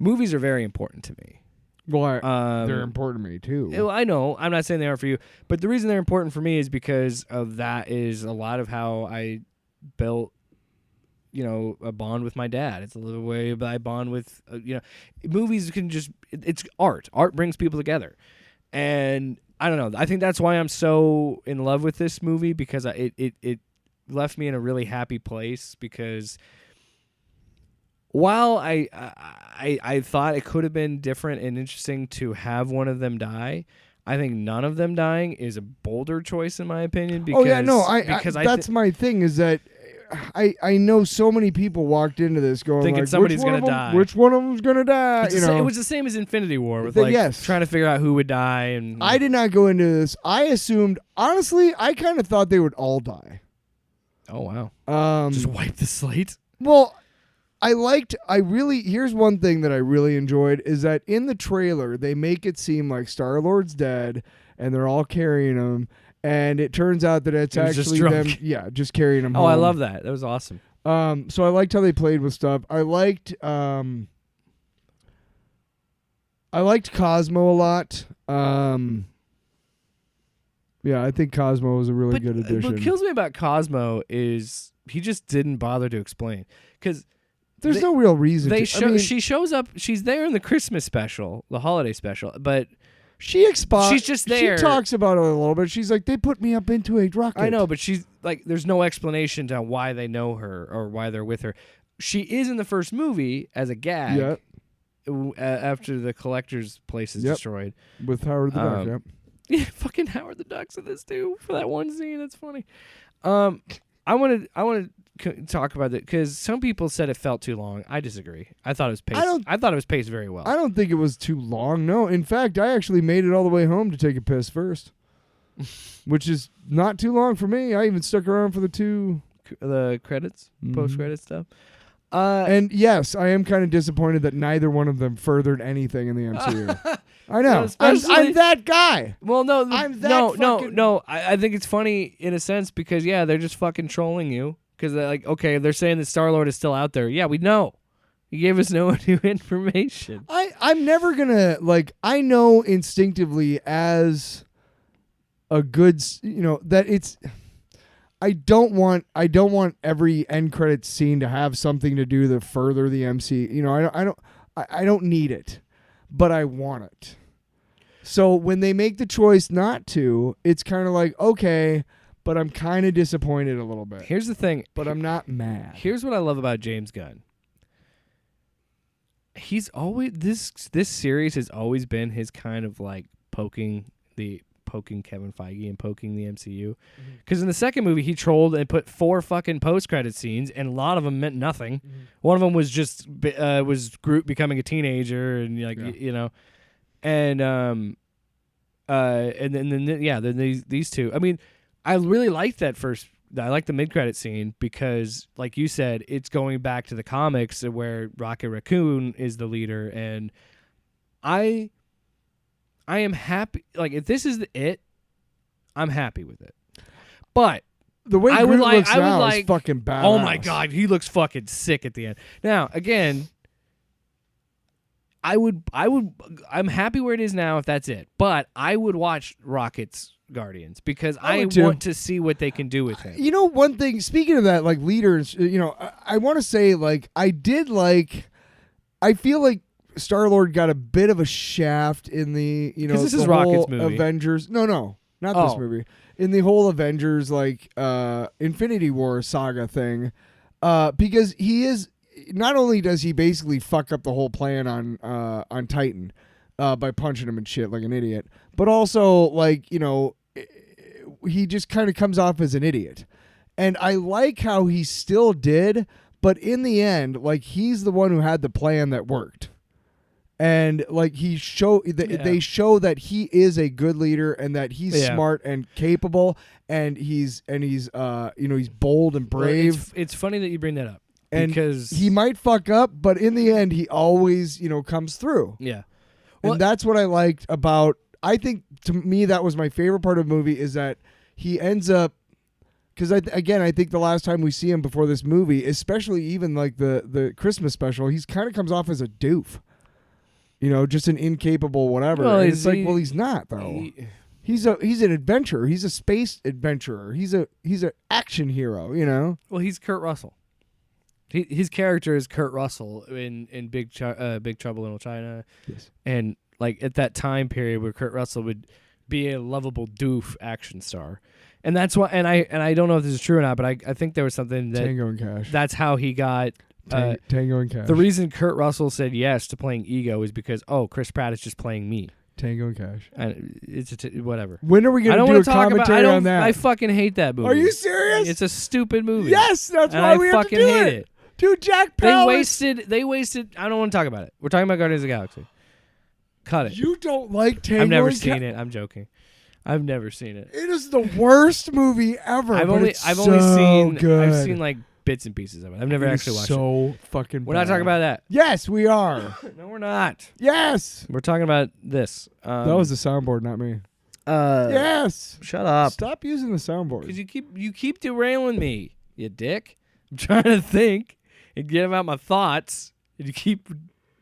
Movies are very important to me. Well, they're important to me too. Well, I know. I'm not saying they are for you, but the reason they're important for me is because of that is a lot of how I built, a bond with my dad. It's a little way I bond with, movies can just, it's art. Art brings people together. And I don't know. I think that's why I'm so in love with this movie, because it left me in a really happy place, because while I thought it could have been different and interesting to have one of them die, I think none of them dying is a bolder choice in my opinion. Because, that's my thing is that I know so many people walked into this going thinking like, somebody's going to die. Which one of them's going to die? It was the same as Infinity War with trying to figure out who would die. And I did not go into this. I assumed, honestly, I kind of thought they would all die. Oh wow! Just wipe the slate. Well, here's one thing that I really enjoyed is that in the trailer they make it seem like Star-Lord's dead and they're all carrying him, and it turns out that it's actually them, just carrying him home. I love that. That was awesome. So I liked how they played with stuff. I liked Cosmo a lot. Yeah, I think Cosmo was a really good addition. What kills me about Cosmo is he just didn't bother to explain, because there's no real reason. She shows up. She's there in the Christmas special, the holiday special, but she's just there. She talks about it a little bit. She's like, they put me up into a rocket. I know, but she's like, there's no explanation to why they know her or why they're with her. She is in the first movie as a gag. After the collector's place is destroyed with Howard the Duck. Yep. Yeah, fucking Howard the Duck's in this too for that one scene. That's funny. I want to talk about it because some people said it felt too long. I disagree. I thought it was paced. I thought it was paced very well. I don't think it was too long. No, in fact, I actually made it all the way home to take a piss first, which is not too long for me. I even stuck around for the credits, post credit stuff. And yes, I am kind of disappointed that neither one of them furthered anything in the MCU. I know. I'm that guy. Well, no, I'm that no. I think it's funny in a sense because they're just fucking trolling you because they're like, okay, they're saying that Star-Lord is still out there. Yeah, we know. You gave us no new information. I'm never gonna I know instinctively as a good that it's. I don't want every end credits scene to have something to do to further the MC. I don't need it, but I want it. So when they make the choice not to, it's kind of like, okay, but I'm kind of disappointed a little bit. Here's the thing. But I'm not mad. Here's what I love about James Gunn. He's always this series has always been his kind of like poking Kevin Feige and poking the MCU. Because in the second movie, he trolled and put 4 fucking post-credit scenes, and a lot of them meant nothing. One of them was just was Groot becoming a teenager, and you know, and then these two. I mean, I really liked that first. I like the mid-credit scene because, like you said, it's going back to the comics where Rocket Raccoon is the leader, and I am happy. Like, if this is it, I'm happy with it. But the way Groot looks now is fucking badass. Oh my god, he looks fucking sick at the end. Now, again, I'm happy where it is now if that's it. But I would watch Rocket's Guardians because I want to see what they can do with him. You know, one thing, speaking of that, like leaders, you know, I want to say, like, I feel like Star-Lord got a bit of a shaft in the, you know, this the is whole Rocket's movie. Avengers. No, not this movie. In the whole Avengers, like, Infinity War saga thing, because he is, not only does he basically fuck up the whole plan on Titan by punching him and shit like an idiot, but also, like, you know, he just kind of comes off as an idiot. And I like how he still did, but in the end, like, he's the one who had the plan that worked. And like they show that he is a good leader and that he's smart and capable and he's you know, he's bold and brave. Well, it's funny that you bring that up and because he might fuck up, but in the end he always, you know, comes through. Yeah. And that's what I liked about, I think to me that was my favorite part of the movie, is that he ends up, because I think the last time we see him before this movie, especially even like the Christmas special, he's kind of comes off as a doof. You know, just an incapable whatever. Well, and it's like, well, he's not though. He's an adventurer. He's a space adventurer. He's an action hero. You know. Well, he's Kurt Russell. His character is Kurt Russell in Big Trouble in Little China. Yes. And like at that time period where Kurt Russell would be a lovable doof action star, and that's why. And I don't know if this is true or not, but I think there was something that Tango and Cash. That's how he got. Tango and Cash. The reason Kurt Russell said yes to playing Ego is because Chris Pratt is just playing me. Tango and Cash. It's whatever. When are we going to do a commentary on that? I fucking hate that movie. Are you serious? It's a stupid movie. Yes, that's why we have to do hate it. Dude, Jack Palance. They wasted. I don't want to talk about it. We're talking about Guardians of the Galaxy. Cut it. You don't like Tango I've never and seen it. I'm joking. I've never seen it. It is the worst movie ever. I've only seen like bits and pieces of it. I've never actually watched it. So fucking. We're not talking about that. Yes, we are. No, we're not. Yes. We're talking about this. That was the soundboard, not me. Yes. Shut up. Stop using the soundboard. Because you keep derailing me, you dick. I'm trying to think and get about my thoughts, and you keep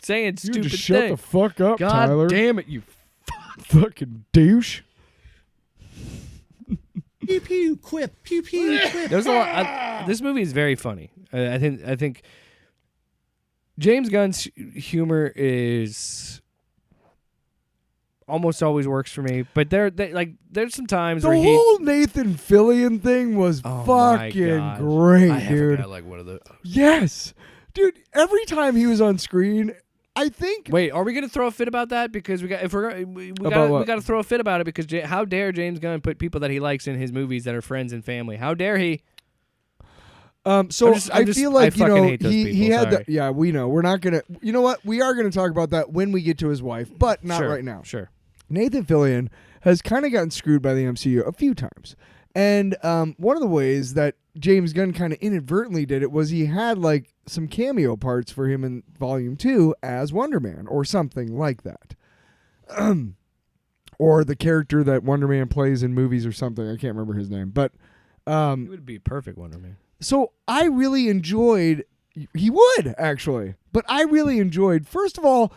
saying stupid just things. shut the fuck up, God Tyler. damn it, you fucking douche. Pew pew quip, pew pew quip. There's a lot. This movie is very funny. I think James Gunn's humor is almost always works for me, but there's some times where the whole Nathan Fillion thing was fucking great, I dude. Got like one of the yes, dude. Every time he was on screen, I think. Wait, are we gonna throw a fit about that? Because we got to throw a fit about it because how dare James Gunn put people that he likes in his movies that are friends and family? How dare he? I feel like you know he had the, yeah, we know we're not gonna, you know what, we are gonna talk about that when we get to his wife, but not right now. Sure. Nathan Fillion has kind of gotten screwed by the MCU a few times, and one of the ways that James Gunn kind of inadvertently did it was he had like some cameo parts for him in Volume 2 as Wonder Man or something like that, or the character that Wonder Man plays in movies or something. I can't remember his name, but he would be a perfect Wonder Man. So I really enjoyed, he would actually, but I really enjoyed, first of all,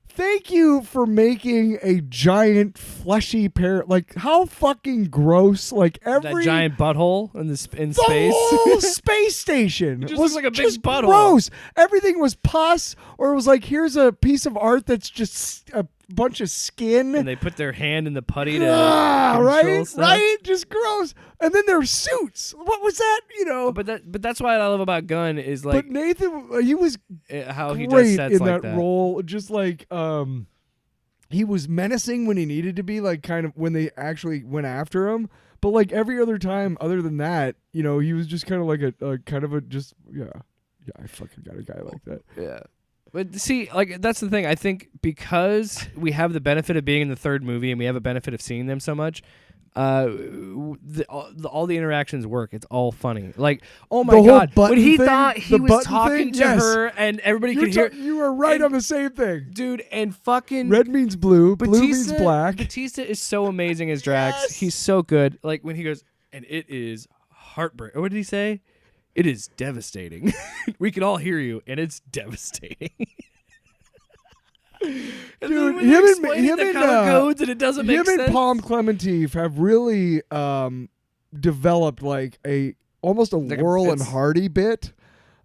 thank you for making a giant fleshy parrot. Like, how fucking gross! Like that giant butthole in space. Whole space station It just was looks like a big just butthole. gross. Everything was pus, or it was like, here's a piece of art that's just a bunch of skin. And they put their hand in the putty to right, stuff. right, just gross. And then their suits. What was that? But that's what I love about Gunn is like. But Nathan, he was how he great does sets in like that role. Just like he was menacing when he needed to be, like kind of when they actually went after him. But like every other time, other than that, he was just kind of like a kind of a just I fucking got a guy like that. Yeah. But see, like that's the thing. I think because we have the benefit of being in the third movie and we have a benefit of seeing them so much, all the interactions work. It's all funny. Like, oh my god, when he thought he was talking to her and everybody could hear. You were right on the same thing, dude. And fucking red means blue, blue means black. Batista is so amazing as Drax. Yes. He's so good. Like when he goes, and it is heartbreak. What did he say? It is devastating. We can all hear you, and it's devastating. Dude, him and color codes, and it doesn't make sense. Him and Palm Clementif have really developed like almost a Laurel and Hardy bit.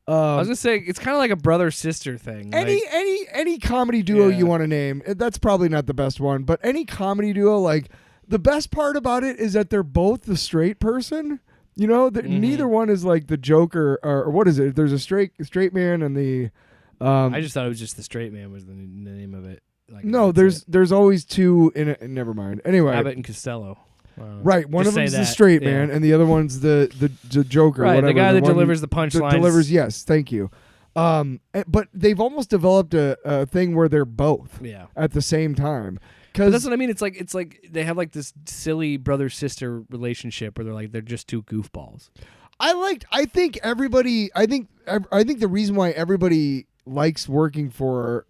I was gonna say it's kind of like a brother sister thing. Any comedy duo you want to name, that's probably not the best one, but any comedy duo, like the best part about it is that they're both the straight person. Neither one is like the Joker or what is it? There's a straight man and the. I just thought it was just the straight man was the name of it. Like, no, there's always two in it. Never mind. Anyway, Abbott and Costello. Right, one of them's the straight man, and the other one's the Joker. Right, whatever, the guy that one delivers the punchlines. Delivers, yes, thank you. But they've almost developed a thing where they're both at the same time. But that's what I mean. It's like they have like this silly brother sister relationship where they're just two goofballs. I think the reason why everybody likes working for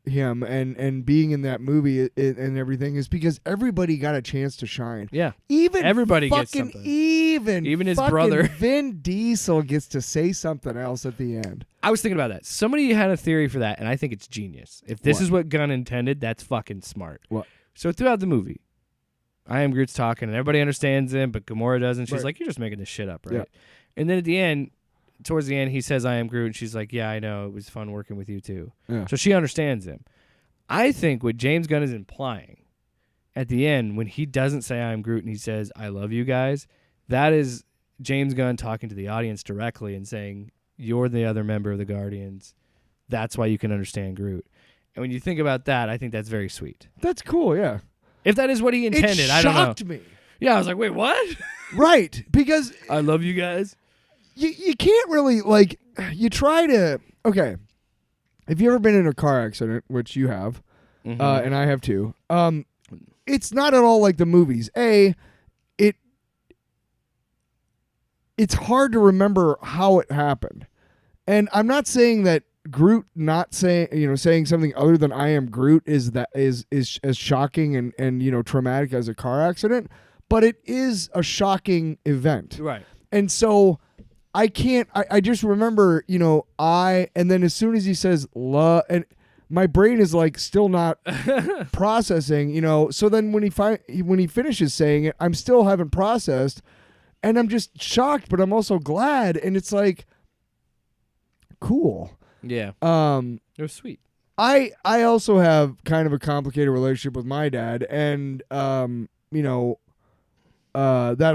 him and being in that movie and everything is because everybody got a chance to shine. Yeah, even everybody fucking, gets something. Even his fucking brother Vin Diesel gets to say something else at the end. I was thinking about that. Somebody had a theory for that, and I think it's genius. If this is what Gunn intended, that's fucking smart. What? So throughout the movie, I Am Groot's talking, and everybody understands him, but Gamora doesn't. She's like, "You're just making this shit up, right?" Yeah. And then at the end, towards the end, he says, "I am Groot," and she's like, "Yeah, I know. It was fun working with you too." Yeah. So she understands him. I think what James Gunn is implying at the end, when he doesn't say "I am Groot" and he says, "I love you guys," that is James Gunn talking to the audience directly and saying, "You're the other member of the Guardians. That's why you can understand Groot." And when you think about that, I think that's very sweet. That's cool, yeah. If that is what he intended, I don't know. It shocked me. Yeah, I was like, wait, what? Right, because I love you guys. You can't really, like, you try to, okay, have you ever been in a car accident, which you have, and I have too, it's not at all like the movies. It's hard to remember how it happened. And I'm not saying that Groot not saying something other than "I am Groot" is as shocking and traumatic as a car accident, but it is a shocking event, right? And so I can't. I just remember and then as soon as he says "la," and my brain is like still not processing, So then when he finishes saying it, I'm still haven't processed, and I'm just shocked, but I'm also glad, and it's like cool. Yeah. It was sweet. I also have kind of a complicated relationship with my dad, and that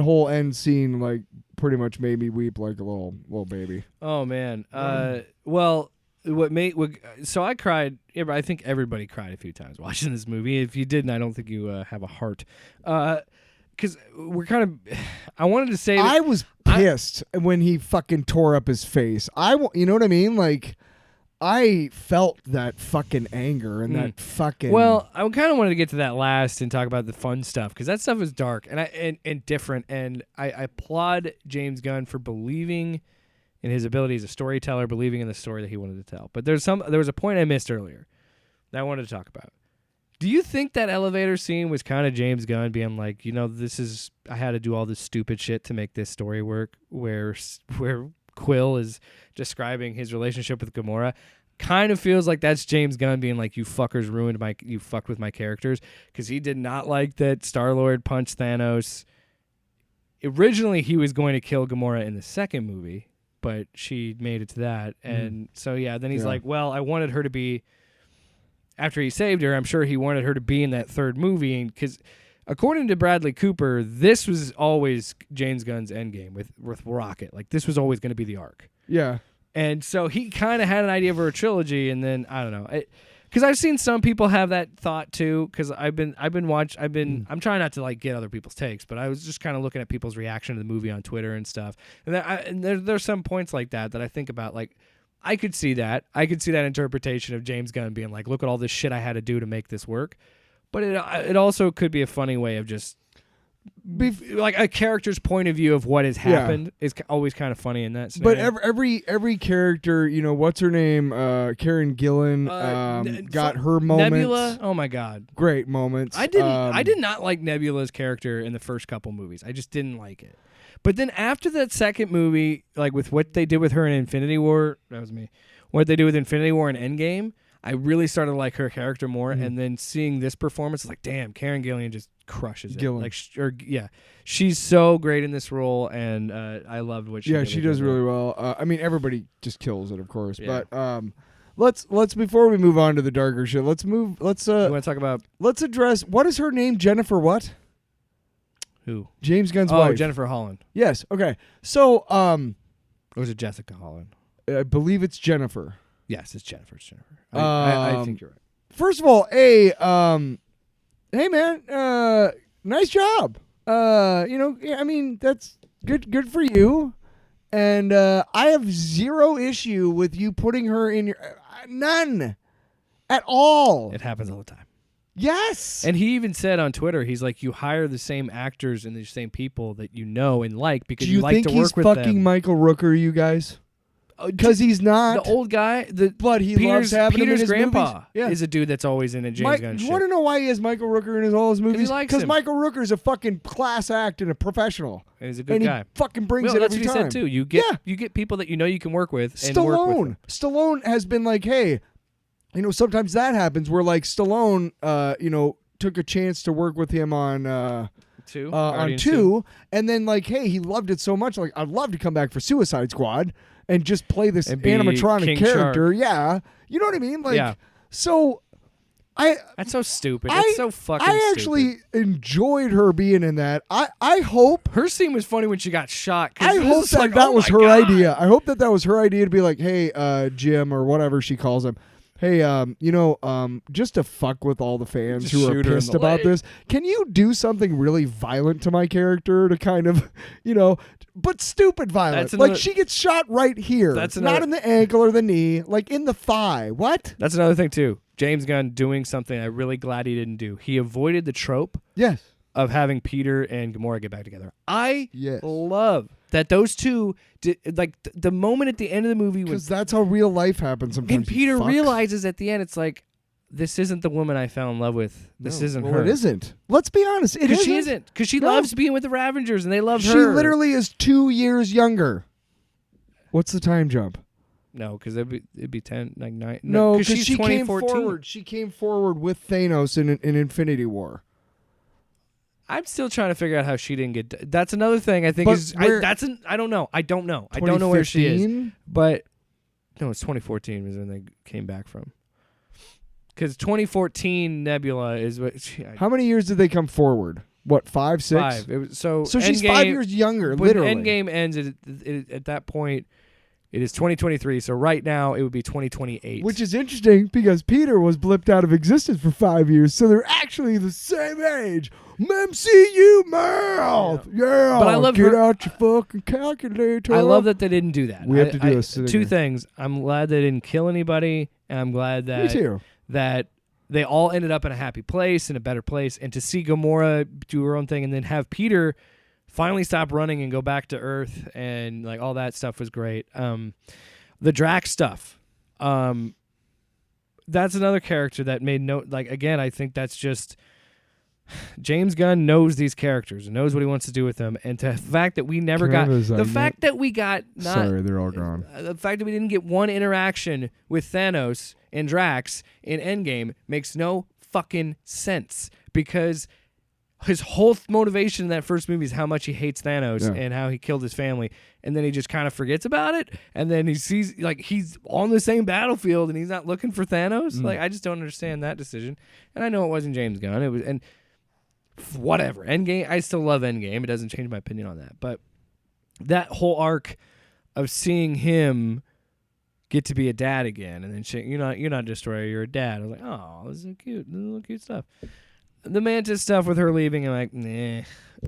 whole end scene like pretty much made me weep like a little baby. Oh man. So I cried. Yeah, but I think everybody cried a few times watching this movie. If you didn't, I don't think you have a heart. Because we're kind of. I wanted to say. I was pissed when he fucking tore up his face. You know what I mean? Like, I felt that fucking anger and that fucking. Well, I kind of wanted to get to that last and talk about the fun stuff because that stuff is dark and different. And I applaud James Gunn for believing in his ability as a storyteller, believing in the story that he wanted to tell. But there was a point I missed earlier that I wanted to talk about. Do you think that elevator scene was kind of James Gunn being like, I had to do all this stupid shit to make this story work, where Quill is describing his relationship with Gamora? Kind of feels like that's James Gunn being like, you fuckers you fucked with my characters, because he did not like that Star-Lord punched Thanos. Originally, he was going to kill Gamora in the second movie, but she made it to that. And so, then he's like, well, I wanted her to be after he saved her, I'm sure he wanted her to be in that third movie, because according to Bradley Cooper, this was always James Gunn's endgame with Rocket. Like, this was always going to be the arc. Yeah. And so he kind of had an idea for a trilogy, and then I don't know, because I've seen some people have that thought too. Because I'm trying not to like get other people's takes, but I was just kind of looking at people's reaction to the movie on Twitter and stuff. And there's some points like that I think about. Like, I could see that interpretation of James Gunn being like, look at all this shit I had to do to make this work. But it also could be a funny way of just like a character's point of view of what has happened is always kind of funny in that scenario. But every character, what's her name? Karen Gillan got her moments. Nebula, oh my god, great moments. I did not like Nebula's character in the first couple movies. I just didn't like it. But then after that second movie, like with what they did with her in Infinity War, that was me. What they did with Infinity War and Endgame, I really started to like her character more. And then seeing this performance, like, damn, Karen Gillan just crushes it. Gillan. Like, she's so great in this role, and I loved what she did. Yeah, she does really well. I mean, everybody just kills it, of course. Yeah. But let's before we move on to the darker shit, you want to talk about let's address, what is her name? Jennifer what? Who? James Gunn's wife. Oh, Jennifer Holland. Yes. Okay. So or was it Jessica Holland? I believe it's Jennifer. Yes, it's Jennifer. It's Jennifer. I think you're right. First of all, hey man, nice job. I mean, that's good for you. And I have zero issue with you putting her in your none at all. It happens all the time. Yes. And he even said on Twitter, he's like, you hire the same actors and the same people that you know and like because you like to work with them. Do you think he's fucking Michael Rooker, you guys? Because he's not. The old guy, but he loves having him in his grandpa movies. is a dude that's always in a James Gunn shit. You want to know why he has Michael Rooker in all his movies? He likes Because him. Michael Rooker is a fucking class act and a professional. And he's a good guy. He fucking brings well, it every time. That's what he said too. You get people that you know you can work with. And work with them. Stallone has been like, hey, sometimes that happens where like Stallone, took a chance to work with him on two, and then like, hey, he loved it so much. Like, I'd love to come back for Suicide Squad and just play this animatronic King character. Shark. Yeah, you know what I mean? Like, yeah. So that's so stupid. That's so fucking stupid. I actually enjoyed her being in that. I hope her scene was funny when she got shot. I hope that was her idea. I hope that was her idea to be like, hey, Jim, or whatever she calls him. Hey, just to fuck with all the fans who are pissed about this, can you do something really violent to my character to kind of, but stupid violence? Like, she gets shot right here. Not in the ankle or the knee, like in the thigh. What? That's another thing, too. James Gunn doing something I'm really glad he didn't do. He avoided the trope of having Peter and Gamora get back together. I love that those two did, like the moment at the end of the movie was, because that's how real life happens sometimes. And Peter realizes at the end, it's like, this isn't the woman I fell in love with. This isn't her. It isn't. Let's be honest. It isn't. She isn't. Because she loves being with the Ravengers and they love her. She literally is 2 years younger. What's the time jump? No, because it'd be 10, like 9. No, because she came 2014. forward. She came forward with Thanos in Infinity War. I'm still trying to figure out how she didn't get. That's another thing I think is. I don't know. I don't know. I don't know where she is. But no, it's 2014 was when they came back from. Because 2014 Nebula is what. How many years did they come forward? What, 5, 6? 5. It was, so she's 5 years younger. But literally. Endgame ends at that point. It is 2023, so right now it would be 2028. Which is interesting because Peter was blipped out of existence for 5 years, so they're actually the same age. MCU mouth! Yeah, but I love get out your fucking calculator. I love that they didn't do that. We have to do two things. I'm glad they didn't kill anybody, and I'm glad that Me too. that they all ended up in a happy place, in a better place, and to see Gamora do her own thing and then have Peter finally stop running and go back to Earth, and like all that stuff was great. The Drax stuff, that's another character that made no, like, again, I think that's just James Gunn knows these characters and knows what he wants to do with them, and the fact that we never got the fact that we got not, sorry, they're all gone. The fact that we didn't get one interaction with Thanos and Drax in Endgame makes no fucking sense, because his whole motivation in that first movie is how much he hates Thanos and how he killed his family, and then he just kind of forgets about it, and then he sees like he's on the same battlefield and he's not looking for Thanos. Like I just don't understand that decision. And I know it wasn't James Gunn. It was and whatever. Endgame. I still love Endgame. It doesn't change my opinion on that. But that whole arc of seeing him get to be a dad again, and then you're not a destroyer, you're a dad. I was like, oh, this is cute. This is little cute stuff. The Mantis stuff with her leaving, I'm like, nah,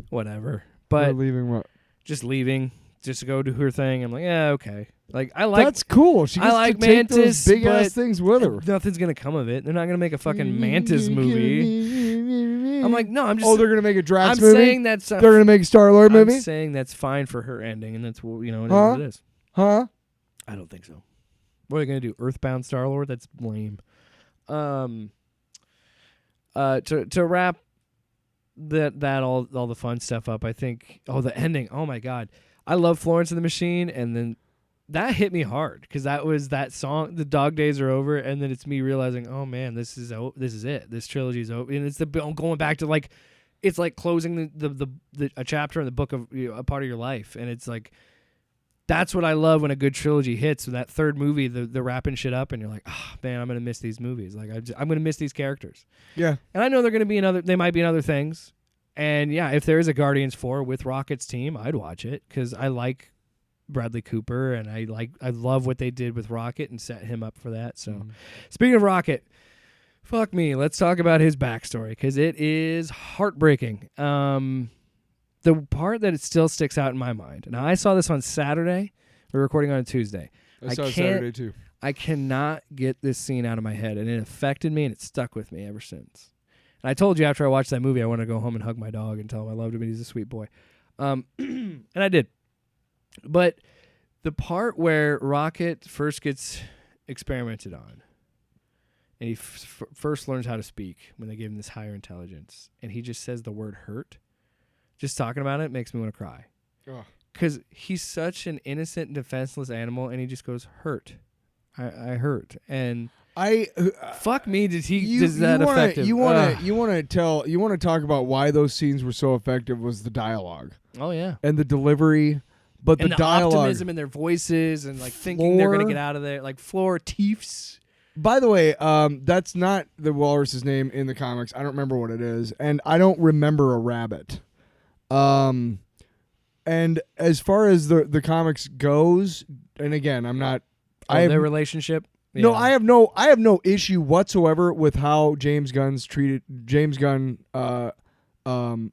whatever. But Her leaving what? just leaving, just to go do her thing. I'm like, yeah, okay. Like I like That's cool. She gets I like to take Mantis, those big ass but things with her. nothing's gonna come of it. They're not gonna make a fucking Mantis movie. I'm like, no, I'm just. Oh, they're gonna make a Drax I'm movie. saying that's. They're gonna make a Star-Lord movie. I'm saying that's fine for her ending, and that's what it is what it is. Huh? I don't think so. What are they gonna do? Earthbound Star-Lord? That's lame. To wrap that all the fun stuff up, I think. Oh, the ending. Oh my God, I love Florence and the Machine, and then that hit me hard because that was that song. The dog days are over, and then it's me realizing, oh man, this is it. This trilogy's over, and it's going back to like, it's like closing a chapter in the book of a part of your life, and it's like. That's what I love when a good trilogy hits. When that third movie, the wrapping shit up, and you're like, oh man, I'm gonna miss these movies. Like I'm gonna miss these characters. Yeah. And I know they're gonna be they might be in other things. And yeah, if there is a Guardians 4 with Rocket's team, I'd watch it because I like Bradley Cooper and I love what they did with Rocket and set him up for that. So, Speaking of Rocket, fuck me, let's talk about his backstory because it is heartbreaking. The part that it still sticks out in my mind. Now, I saw this on Saturday. We're recording on a Tuesday. I saw it Saturday too. I cannot get this scene out of my head, and it affected me, and it stuck with me ever since. And I told you after I watched that movie, I want to go home and hug my dog and tell him I loved him and he's a sweet boy. And I did. But the part where Rocket first gets experimented on, and he first learns how to speak when they give him this higher intelligence, and he just says the word hurt. Just talking about it makes me want to cry. Because he's such an innocent and defenseless animal, and he just goes, hurt. I hurt. And fuck me, does that affect him? You want to talk about why those scenes were so effective was the dialogue. Oh, yeah. And the delivery. But and the dialogue. Optimism in their voices and like thinking they're going to get out of there. Like Floor Teefs. By the way, that's not the walrus's name in the comics. I don't remember what it is. And I don't remember a rabbit. And as far as the comics goes, and again, I'm not. Their relationship. Yeah. No, I have no issue whatsoever with how James Gunn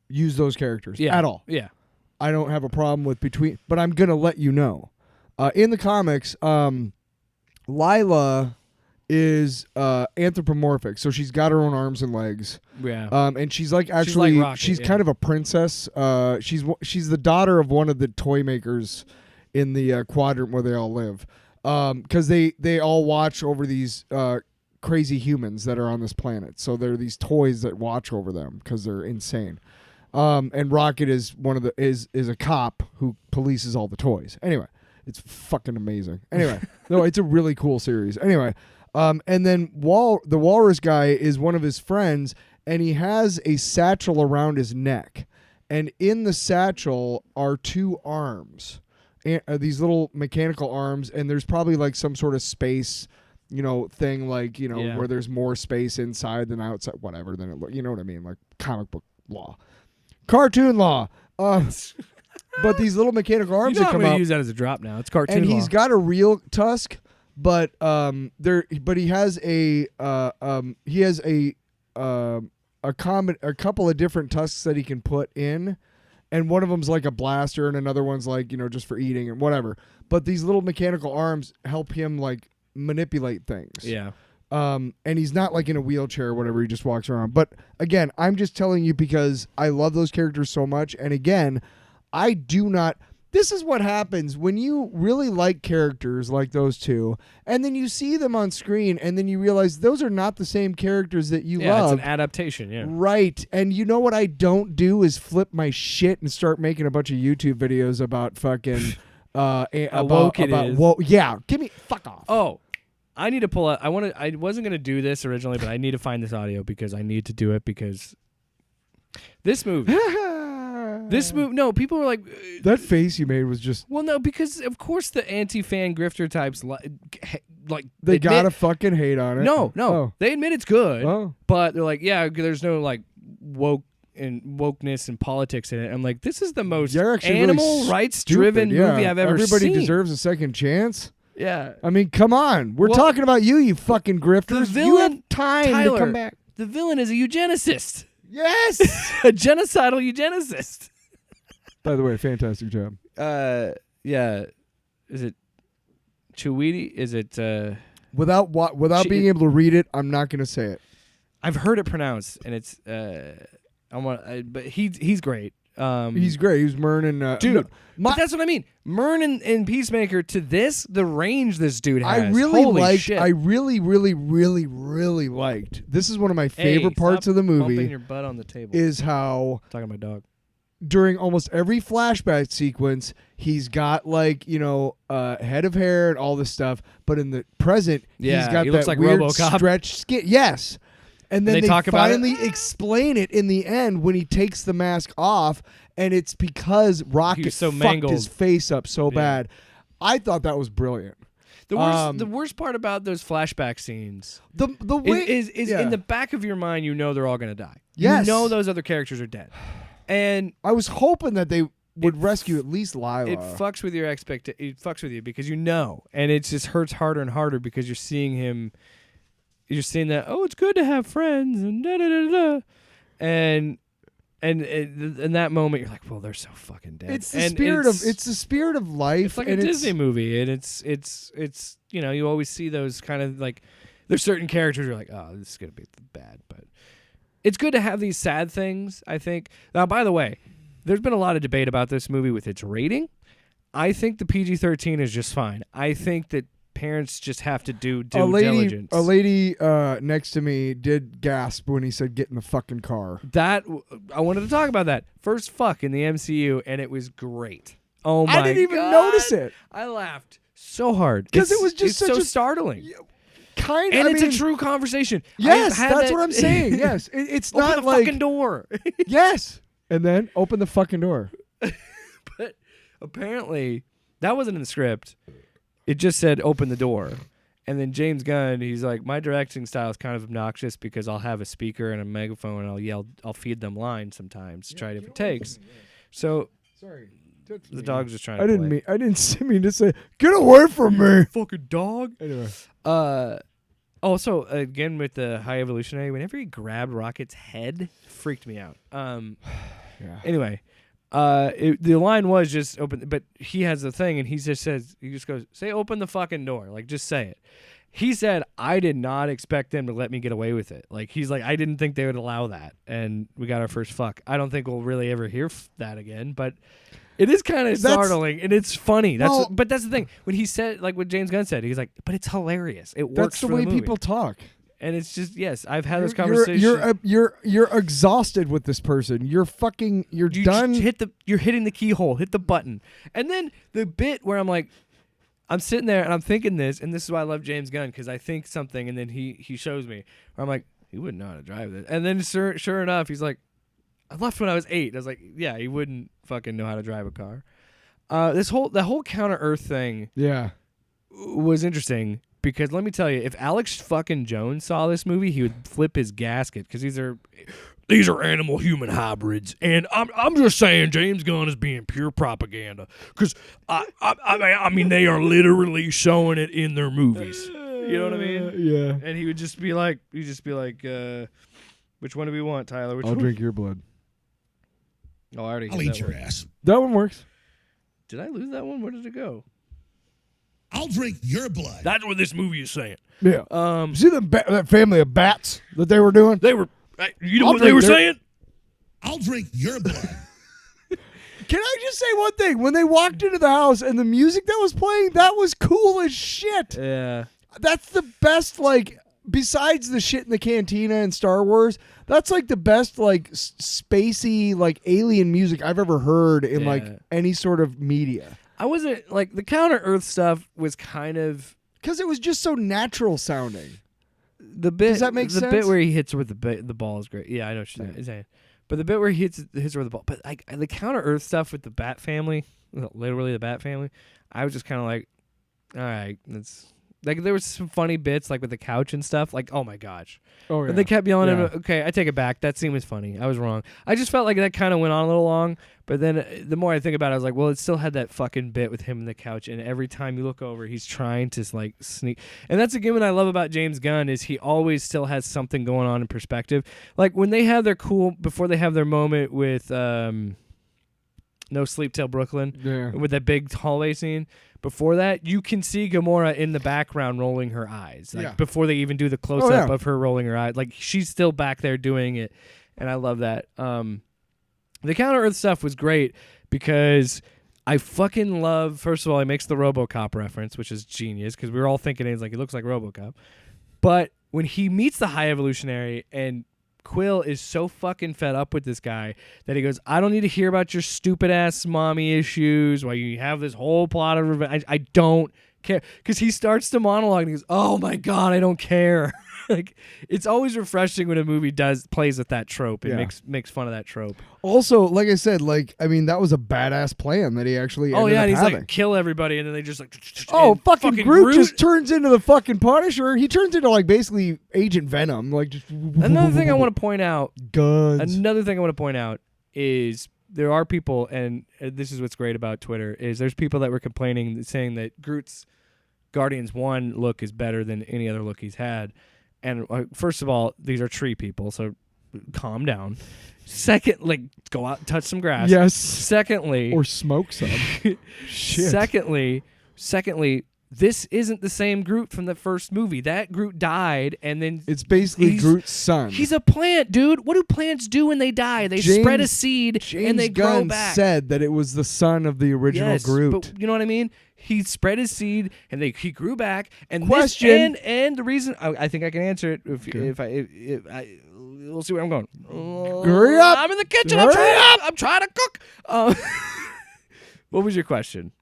used those characters at all. Yeah, I don't have a problem with but I'm gonna let you know. In the comics, Lila is anthropomorphic, so she's got her own arms and legs. Yeah. And she's like actually she's like Rocket, kind of a princess. She's the daughter of one of the toy makers in the quadrant where they all live. Because they all watch over these crazy humans that are on this planet. So there are these toys that watch over them because they're insane. And Rocket is is a cop who polices all the toys. Anyway, it's fucking amazing. Anyway, no, it's a really cool series. Anyway. And then the walrus guy is one of his friends, and he has a satchel around his neck. And in the satchel are two arms, these little mechanical arms, and there's probably like some sort of space, thing like, where there's more space inside than outside, whatever, than it look, you know what I mean? Like comic book law. Cartoon law. But these little mechanical arms that come out. Use that as a drop now. It's cartoon and law. He's got a real tusk. But he has a couple of different tusks that he can put in, and one of them's like a blaster, and another one's like just for eating and whatever. But these little mechanical arms help him like manipulate things. Yeah. And he's not like in a wheelchair or whatever. He just walks around. But again, I'm just telling you because I love those characters so much. And again, I do not. This is what happens when you really like characters like those two, and then you see them on screen, and then you realize those are not the same characters that you love. Yeah, it's an adaptation, yeah. Right. And you know what I don't do is flip my shit and start making a bunch of YouTube videos about fucking yeah, give me fuck off. Oh, I need to pull out. I wasn't gonna do this originally, but I need to find this audio because I need to do it because This movie. No, people were like, that face you made was just. well, no, because of course the anti-fan grifter types They admit- gotta fucking hate on it. No, Oh. they admit it's good, Oh. but they're like, yeah, there's no like wokeness and politics in it. I'm like, this is the most You're actually animal really rights driven stupid, yeah. movie I've ever Everybody seen. deserves a second chance. Yeah, I mean, come on. We're Well, talking about you fucking grifters. the You have villain, time Tyler, to come back. The villain is a eugenicist, Yes. a genocidal eugenicist. By the way, fantastic job. Yeah, is it Chewiti? Is it? Without being able to read it, I'm not going to say it. I've heard it pronounced, and it's but he's great. He's great. He was Mern and Dude, but that's what I mean. Mern and Peacemaker to this, the range this dude has. I really Holy liked. shit. I really liked. This is one of my Hey, favorite parts stop of the bumping movie. your butt on the table. Is how Talking to my dog. during almost every flashback sequence, he's got head of hair and all this stuff, but in the present, Yeah, he's got he that looks like weird RoboCop. stretched skin. Yes. And then they they talk about it? finally explain it in the end when he takes the mask off, and it's because Rocket so fucked mangled. his face up so Yeah. bad. I thought that was brilliant. The worst part about those flashback scenes The way is yeah. in the back of your mind, you know they're all going to die. Yes. You know those other characters are dead. And I was hoping that they would rescue at least Lila. it fucks with your it fucks with you because you know, and it just hurts harder and harder because you're seeing him. You're seeing that. Oh, it's good to have friends and da da da da, and in that moment you're like, well, they're so fucking dead. It's the And spirit of the spirit of life. It's like a and Disney movie, and it's you always see those kind of like there's certain characters you're like, oh, this is gonna be bad, but it's good to have these sad things. I think. Now, by the way, there's been a lot of debate about this movie with its rating. I think the PG-13 is just fine. I think that parents just have to do due diligence. A lady next to me did gasp when he said, "Get in the fucking car." I wanted to talk about that. First fuck in the MCU, and it was great. Oh my god. I didn't even notice it. I laughed so hard. 'Cause it was just it's such so a- startling. And it's a true conversation. Yes, that's what I'm saying. Yes, it's Open not the like fucking door. yes, and then open the fucking door. But apparently, that wasn't in the script. It just said open the door. And then James Gunn, he's like, my directing style is kind of obnoxious because I'll have a speaker and a megaphone and I'll yell, I'll feed them lines sometimes to try different takes. So Sorry, the dog's just trying to I didn't play. mean to say, "Get away from me." Fucking dog. Anyway, Also, again with the High Evolutionary, whenever he grabbed Rocket's head, freaked me out. yeah. Anyway, the line was just open, but he has the thing, and he just goes, say open the fucking door, like just say it. He said, I did not expect them to let me get away with it. Like he's like, I didn't think they would allow that, and we got our first fuck. I don't think we'll really ever hear that again, but it is kind of startling and it's funny. But that's the thing. When he said, like what James Gunn said, he's like, but it's hilarious. It works. That's the for way the movie. people talk. And it's just I've had this conversation. You're exhausted with this person. You're done. You're hitting the keyhole. Hit the button. And then the bit where I'm like, I'm sitting there and I'm thinking this, and this is why I love James Gunn, because I think something, and then he shows me. Where I'm like, he wouldn't know how to drive this. And then sure enough, he's like, I left when I was 8. I was like, yeah, he wouldn't fucking know how to drive a car. The whole Counter Earth thing, was interesting. Because let me tell you, if Alex fucking Jones saw this movie, he would flip his gasket because these are animal human hybrids, and I'm just saying James Gunn is being pure propaganda because I mean they are literally showing it in their movies. You know what I mean? Yeah. And he would just be like, which one do we want, Tyler? Which I'll one? drink your blood. Oh, I already. I'll hit eat that your one. ass. That one works. Did I lose that one? Where did it go? I'll drink your blood. That's what this movie is saying. Yeah. See that family of bats that they were doing? They were. You know what they were saying? I'll drink your blood. Can I just say one thing? When they walked into the house and the music that was playing, that was cool as shit. Yeah. That's the best, like, besides the shit in the cantina and Star Wars, that's like the best, like, spacey, like, alien music I've ever heard in, like, any sort of media. I wasn't, like, the Counter Earth stuff was kind of... Because it was just so natural sounding. The bit, Does that make the sense? bit where he hits her with the ball is great. Yeah, I know what you're saying. But the bit where he hits her with the ball, but the Counter Earth stuff with the Bat family, literally the Bat family, I was just kind of like, all right, that's like there was some funny bits like with the couch and stuff. Like, oh my gosh, Oh, but they kept yelling at him. Okay, I take it back. That scene was funny. I was wrong. I just felt like that kind of went on a little long. But then the more I think about it, I was like, well, it still had that fucking bit with him and the couch. And every time you look over, he's trying to like sneak. And that's again what I love about James Gunn is he always still has something going on in perspective. Like when they have their before they have their moment with No Sleep Till Brooklyn, with that big hallway scene. Before that, you can see Gamora in the background rolling her eyes. Like before they even do the close up of her rolling her eyes. Like she's still back there doing it. And I love that. The Counter Earth stuff was great because I fucking love, first of all, he makes the RoboCop reference, which is genius because we were all thinking he's like, he looks like RoboCop. But when he meets the High Evolutionary and Quill is so fucking fed up with this guy that he goes, I don't need to hear about your stupid ass mommy issues while you have this whole plot of revenge. I don't care. Because he starts to monologue and he goes, oh my God, I don't care. Like it's always refreshing when a movie plays with that trope and makes fun of that trope. Also, like I said, like I mean, that was a badass plan that he actually. Oh yeah, and he's having. like kill everybody, and then they just like. Fucking Groot just turns into the fucking Punisher. He turns into like basically Agent Venom. Like just. Another thing I want to point out. Guns. Another thing I want to point out is there are people, and this is what's great about Twitter is there's people that were complaining, saying that Groot's Guardians 1 look is better than any other look he's had. And first of all, these are tree people, so calm down. Second, like go out and touch some grass. Yes. Secondly, or smoke some. Shit. Secondly, this isn't the same Groot from the first movie. That Groot died, and then it's basically Groot's son. He's a plant, dude. What do plants do when they die? They spread a seed and they grow back. Said that it was the son of the original Groot. But you know what I mean? He spread his seed and he grew back. And question and the reason I think I can answer it if I we'll see where I'm going. Hurry up! I'm in the kitchen. I'm trying to cook. What was your question?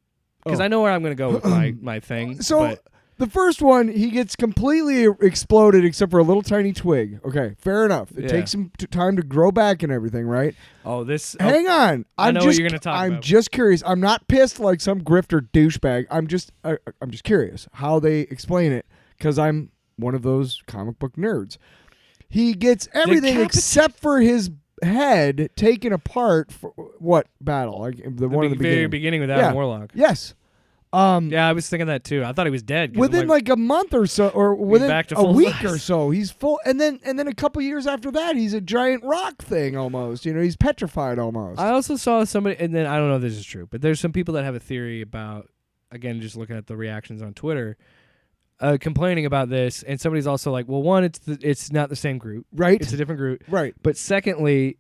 Because I know where I'm going to go with my thing. So the first one, he gets completely exploded except for a little tiny twig. Okay, fair enough. It takes him time to grow back and everything, right? Oh, this. Hang on. I know what you're going to talk about. I'm just curious. I'm not pissed like some grifter douchebag. I'm just curious how they explain it because I'm one of those comic book nerds. He gets everything except for his head taken apart for what battle? Like the one at the very beginning with Adam Warlock. Yes. Yeah, I was thinking that too. I thought he was dead. Within like a month or so, or within a week size. or so, he's full. And then a couple years after that, he's a giant rock thing almost. You know, he's petrified almost. I also saw somebody, and then I don't know if this is true, but there's some people that have a theory about, again, just looking at the reactions on Twitter, complaining about this, and somebody's also like, well, one, it's not the same Groot, right? It's a different Groot, right? But secondly,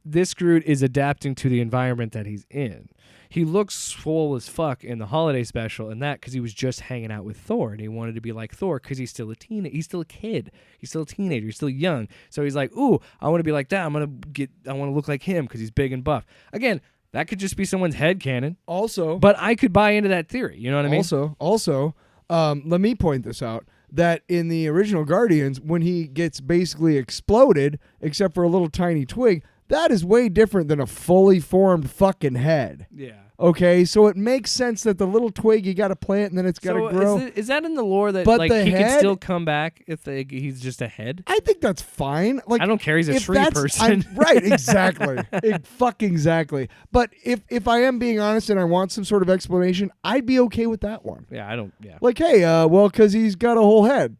this Groot is adapting to the environment that he's in. He looks swole as fuck in the holiday special, and that because he was just hanging out with Thor, and he wanted to be like Thor because he's still a he's still a kid, he's still a teenager, he's still young. So he's like, ooh, I want to be like that. I want to look like him because he's big and buff. Again, that could just be someone's headcanon. Also, but I could buy into that theory. You know what I mean? Also, let me point this out. That in the original Guardians, when he gets basically exploded, except for a little tiny twig, that is way different than a fully formed fucking head. Yeah. Okay, so it makes sense that the little twig you got to plant and then it's got to grow. Is that in the lore that but like he head, can still come back if he's just a head? I think that's fine. Like I don't care. He's a tree person. Right, exactly. Fucking exactly. But if I am being honest and I want some sort of explanation, I'd be okay with that one. Yeah, I don't. Yeah. Like, hey, well, because he's got a whole head.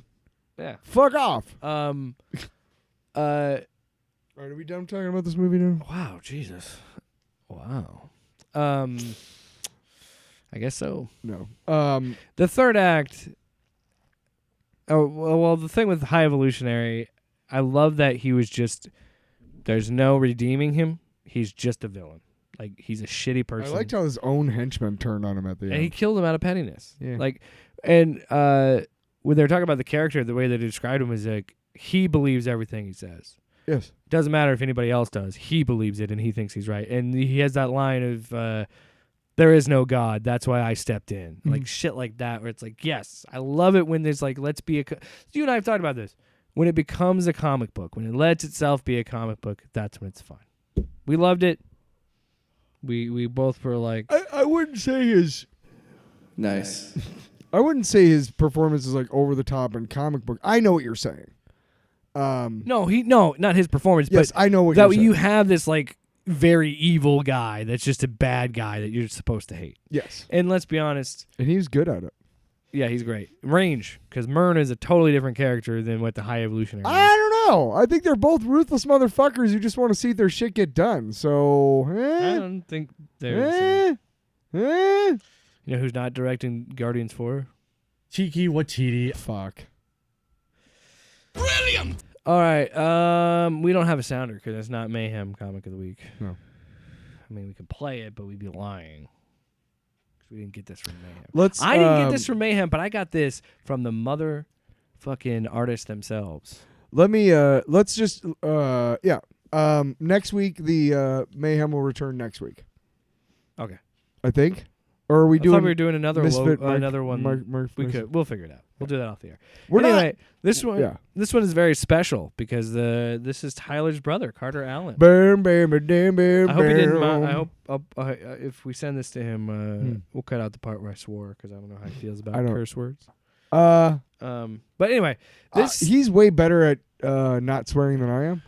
Yeah. Fuck off. All right, are we done talking about this movie now? Wow, Jesus. Wow. I guess so. No. The third act. Oh well, the thing with High Evolutionary, I love that he was just. There's no redeeming him. He's just a villain. Like he's a shitty person. I liked how his own henchman turned on him at the end. And he killed him out of pettiness. Yeah. Like, and when they're talking about the character, the way they described him is like he believes everything he says. Yes. Doesn't matter if anybody else does. He believes it, and he thinks he's right. And he has that line of, there is no God. That's why I stepped in. Like shit like that, where it's like, yes, I love it when there's like, let's be a... You and I have talked about this. when it becomes a comic book, when it lets itself be a comic book, that's when it's fun. We loved it. We both were like, I wouldn't say his nice. I wouldn't say his performance is like over the top in comic book. I know what you're saying. No, not his performance. Yes, but I know what that you're saying. you have this like very evil guy that's just a bad guy that you're supposed to hate. Yes, And let's be honest, and he was good at it. yeah, he's great. Range, because Myrna is a totally different character than what the High Evolutionary. I don't know. I think they're both ruthless motherfuckers who just want to see their shit get done. So, I don't think they're the same. You know who's not directing Guardians 4? Tiki Watiti. Fuck. Brilliant! All right, we don't have a sounder because it's not Mayhem Comic of the Week. No. I mean, we could play it, but we'd be lying. 'Cause we didn't get this from Mayhem. Let's. I didn't get this from Mayhem, but I got this from the motherfucking artists themselves. Let me. Let's just. Yeah. Next week, the Mayhem will return next week. Okay. I think. Or are we I doing? thought we were doing another Misfit Mark- another one. Mark- We'll figure it out. We'll do that off the air. We're anyway, this one. Yeah. This one is very special because this is Tyler's brother, Carter Allen. Bam, bam, bam, bam, I hope he didn't. bam. I hope if we send this to him, we'll cut out the part where I swore because I don't know how he feels about I don't- curse words. But anyway, this he's way better at not swearing than I am.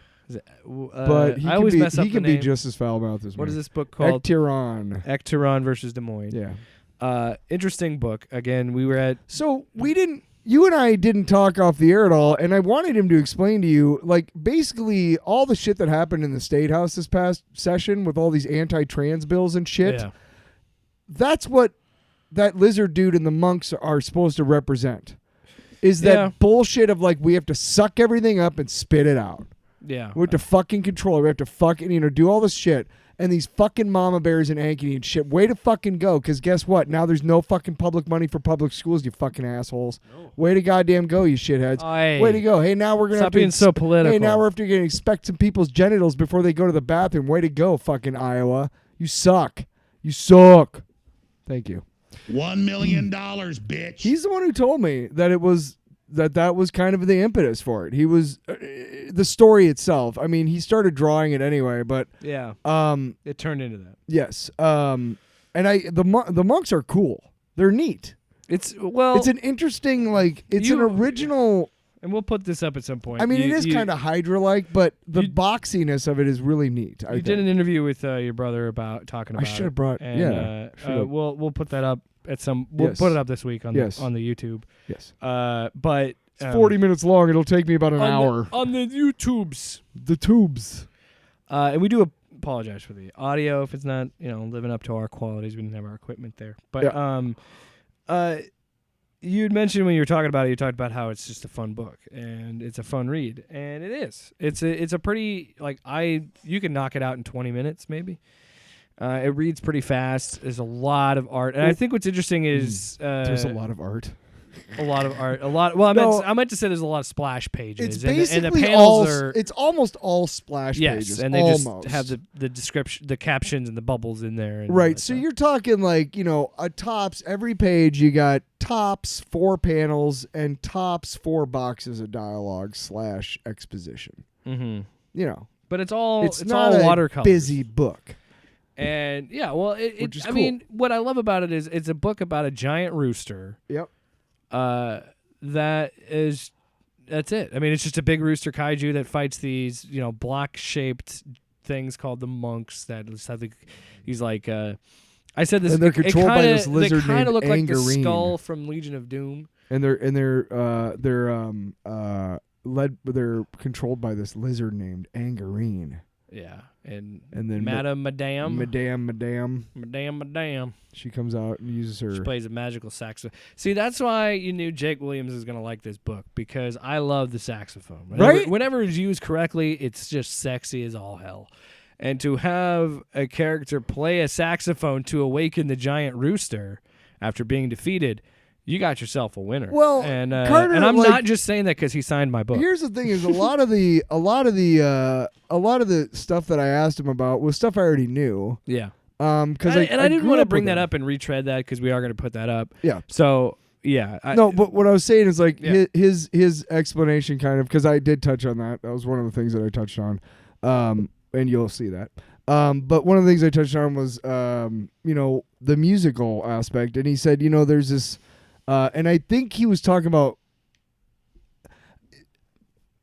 But he I can always be, mess up he the can be name. just as foul mouthed as me. What is this book called? Ecteron. Ecteron versus Des Moines. Yeah. Interesting book. Again, we were at. So you and I didn't talk off the air at all, and I wanted him to explain to you, like, basically all the shit that happened in the State House this past session with all these anti-trans bills and shit. Yeah. That's what that lizard dude and the monks are supposed to represent. Is that Yeah. bullshit of, like, we have to suck everything up and spit it out. Yeah. We have to fucking control it. We have to fucking, do all this shit. And these fucking mama bears and ankeny and shit, way to fucking go. Because guess what? Now there's no fucking public money for public schools, you fucking assholes. Way to goddamn go, you shitheads. Aye. Way to go. Hey, now we're going to Stop being so political. Hey, now we're going to inspect some people's genitals before they go to the bathroom. Way to go, fucking Iowa. You suck. You suck. Thank you. $1 million, bitch. He's the one who told me that it was that was kind of the impetus for it. He was the story itself. I mean, he started drawing it anyway, but Yeah. It turned into that. yes. And the monks are cool. They're neat. It's It's an interesting, like, it's an original. and we'll put this up at some point. I mean, it is kind of Hydra-like, but the boxiness of it is really neat. You did an interview with your brother about talking about. I should have brought. And, Yeah. should've. we'll put that up at some. We'll Yes. put it up this week on Yes. the YouTube. Yes. But It's 40 minutes long. It'll take me about an hour. on the YouTubes. The tubes. And we do apologize for the audio if it's not living up to our qualities. We didn't have our equipment there. But you had mentioned when you were talking about it, you talked about how it's just a fun book and it's a fun read, and it is. It's a pretty you can knock it out in 20 minutes maybe. It reads pretty fast. There's a lot of art, and I think what's interesting is There's a lot of art. A lot of art. A lot. Well, No. I meant to say there's a lot of splash pages. It's and basically the panels are. It's almost all splash Yes, pages. and they almost. just have the description, the captions, and the bubbles in there. And all Right. that So stuff. you're talking like, a tops every page you got tops 4 panels and tops 4 boxes of dialogue / exposition. Mm-hmm. But it's all It's not all a watercolors. busy book. And yeah, well, Which is I mean, what I love about it is it's a book about a giant rooster. Yep. That's it. I mean, it's just a big rooster kaiju that fights these, block-shaped things called the monks. That have he's like, I said this. And they're controlled by this They lizard kind of named look like the Angarine. skull from Legion of Doom. And they're controlled by this lizard named Angarine. Yeah, and then Madame. She comes out and uses her. She plays a magical saxophone. See, that's why you knew Jake Williams is going to like this book, because I love the saxophone. Right? Whenever it's used correctly, it's just sexy as all hell. And to have a character play a saxophone to awaken the giant rooster after being defeated, you got yourself a winner. Well, and Carter, and I'm like- not just saying that because he signed my book. Here's the thing: is a lot of the stuff that I asked him about was stuff I already knew. Yeah. Because I didn't grew want to up bring with that him. up and retread that because we are going to put that up. Yeah. So yeah. No, but what I was saying is like Yeah. his explanation kind of, because I did touch on that. That was one of the things that I touched on, and you'll see that. But one of the things I touched on was the musical aspect, and he said there's this, and I think he was talking about.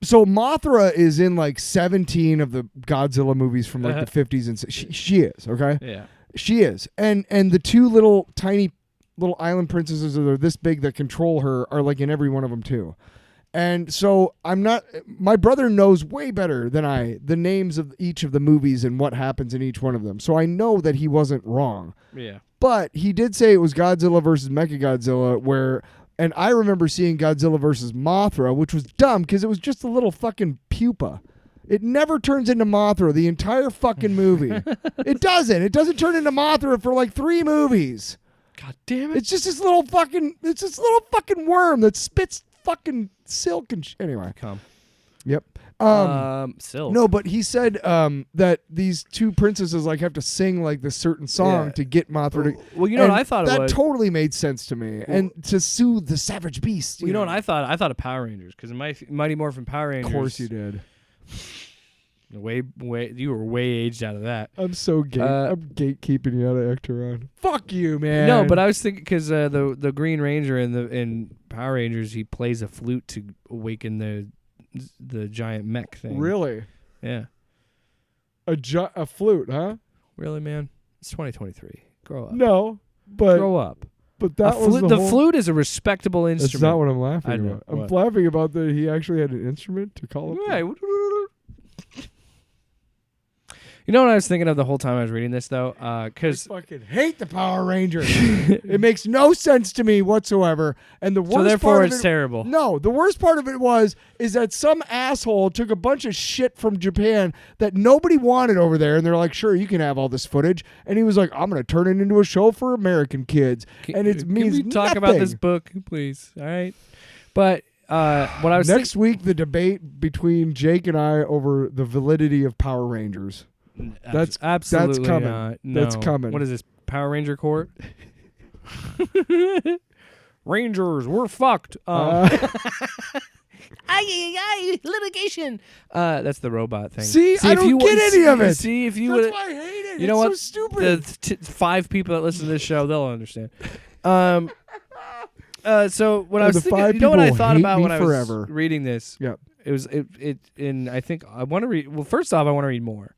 So Mothra is in like 17 of the Godzilla movies from like the 50s, and she is okay. Yeah. She is, and the two tiny little island princesses that are this big that control her are like in every one of them too. And so my brother knows way better than the names of each of the movies and what happens in each one of them. So I know that he wasn't wrong. Yeah. But he did say it was Godzilla versus Mechagodzilla and I remember seeing Godzilla versus Mothra, which was dumb because it was just a little fucking pupa. It never turns into Mothra the entire fucking movie. It doesn't. It doesn't turn into Mothra for like 3 movies. God damn it. It's just this little fucking worm that spits fucking silk and anyway. Come. Yep. Silk. No, but he said that these two princesses like have to sing like this certain song to get Mothra to. Well, you know what I thought it that was? totally made sense to me, and to soothe the savage beast. Well, you know what I thought? I thought of Power Rangers because Mighty Morphin Power Rangers. Of course you did. Way, you were way aged out of that. I'm so I'm gatekeeping you out of Ecteron. Fuck you, man. No, but I was thinking because the Green Ranger in Power Rangers, he plays a flute to awaken the giant mech thing. Really? Yeah. A flute, huh? Really, man? It's 2023. Grow up. No, but grow up. But that was the flute is a respectable instrument. That's not what I'm laughing about. I'm What? laughing about that he actually had an instrument to call it. Right. You know what I was thinking of the whole time I was reading this, though? Because I fucking hate the Power Rangers. It makes no sense to me whatsoever. And the worst so therefore part it's of it, terrible. No, the worst part of it is that some asshole took a bunch of shit from Japan that nobody wanted over there, and they're like, "Sure, you can have all this footage." And he was like, "I'm going to turn it into a show for American kids." And it means Can we talk about this book, please? All right. But what I was next week, the debate between Jake and I over the validity of Power Rangers. That's absolutely that's coming. not. No. That's coming. What is this? Power Ranger Court? Rangers, we're fucked. Litigation. That's the robot thing. See I don't get any of it. See if you That's would. why I hate it. You know it's what? So stupid. The 5 people that listen to this show, they'll understand. So when I was thinking, you know what I thought about when I was reading this? Yep. It was and I think I want to read. Well, first off, I want to read more.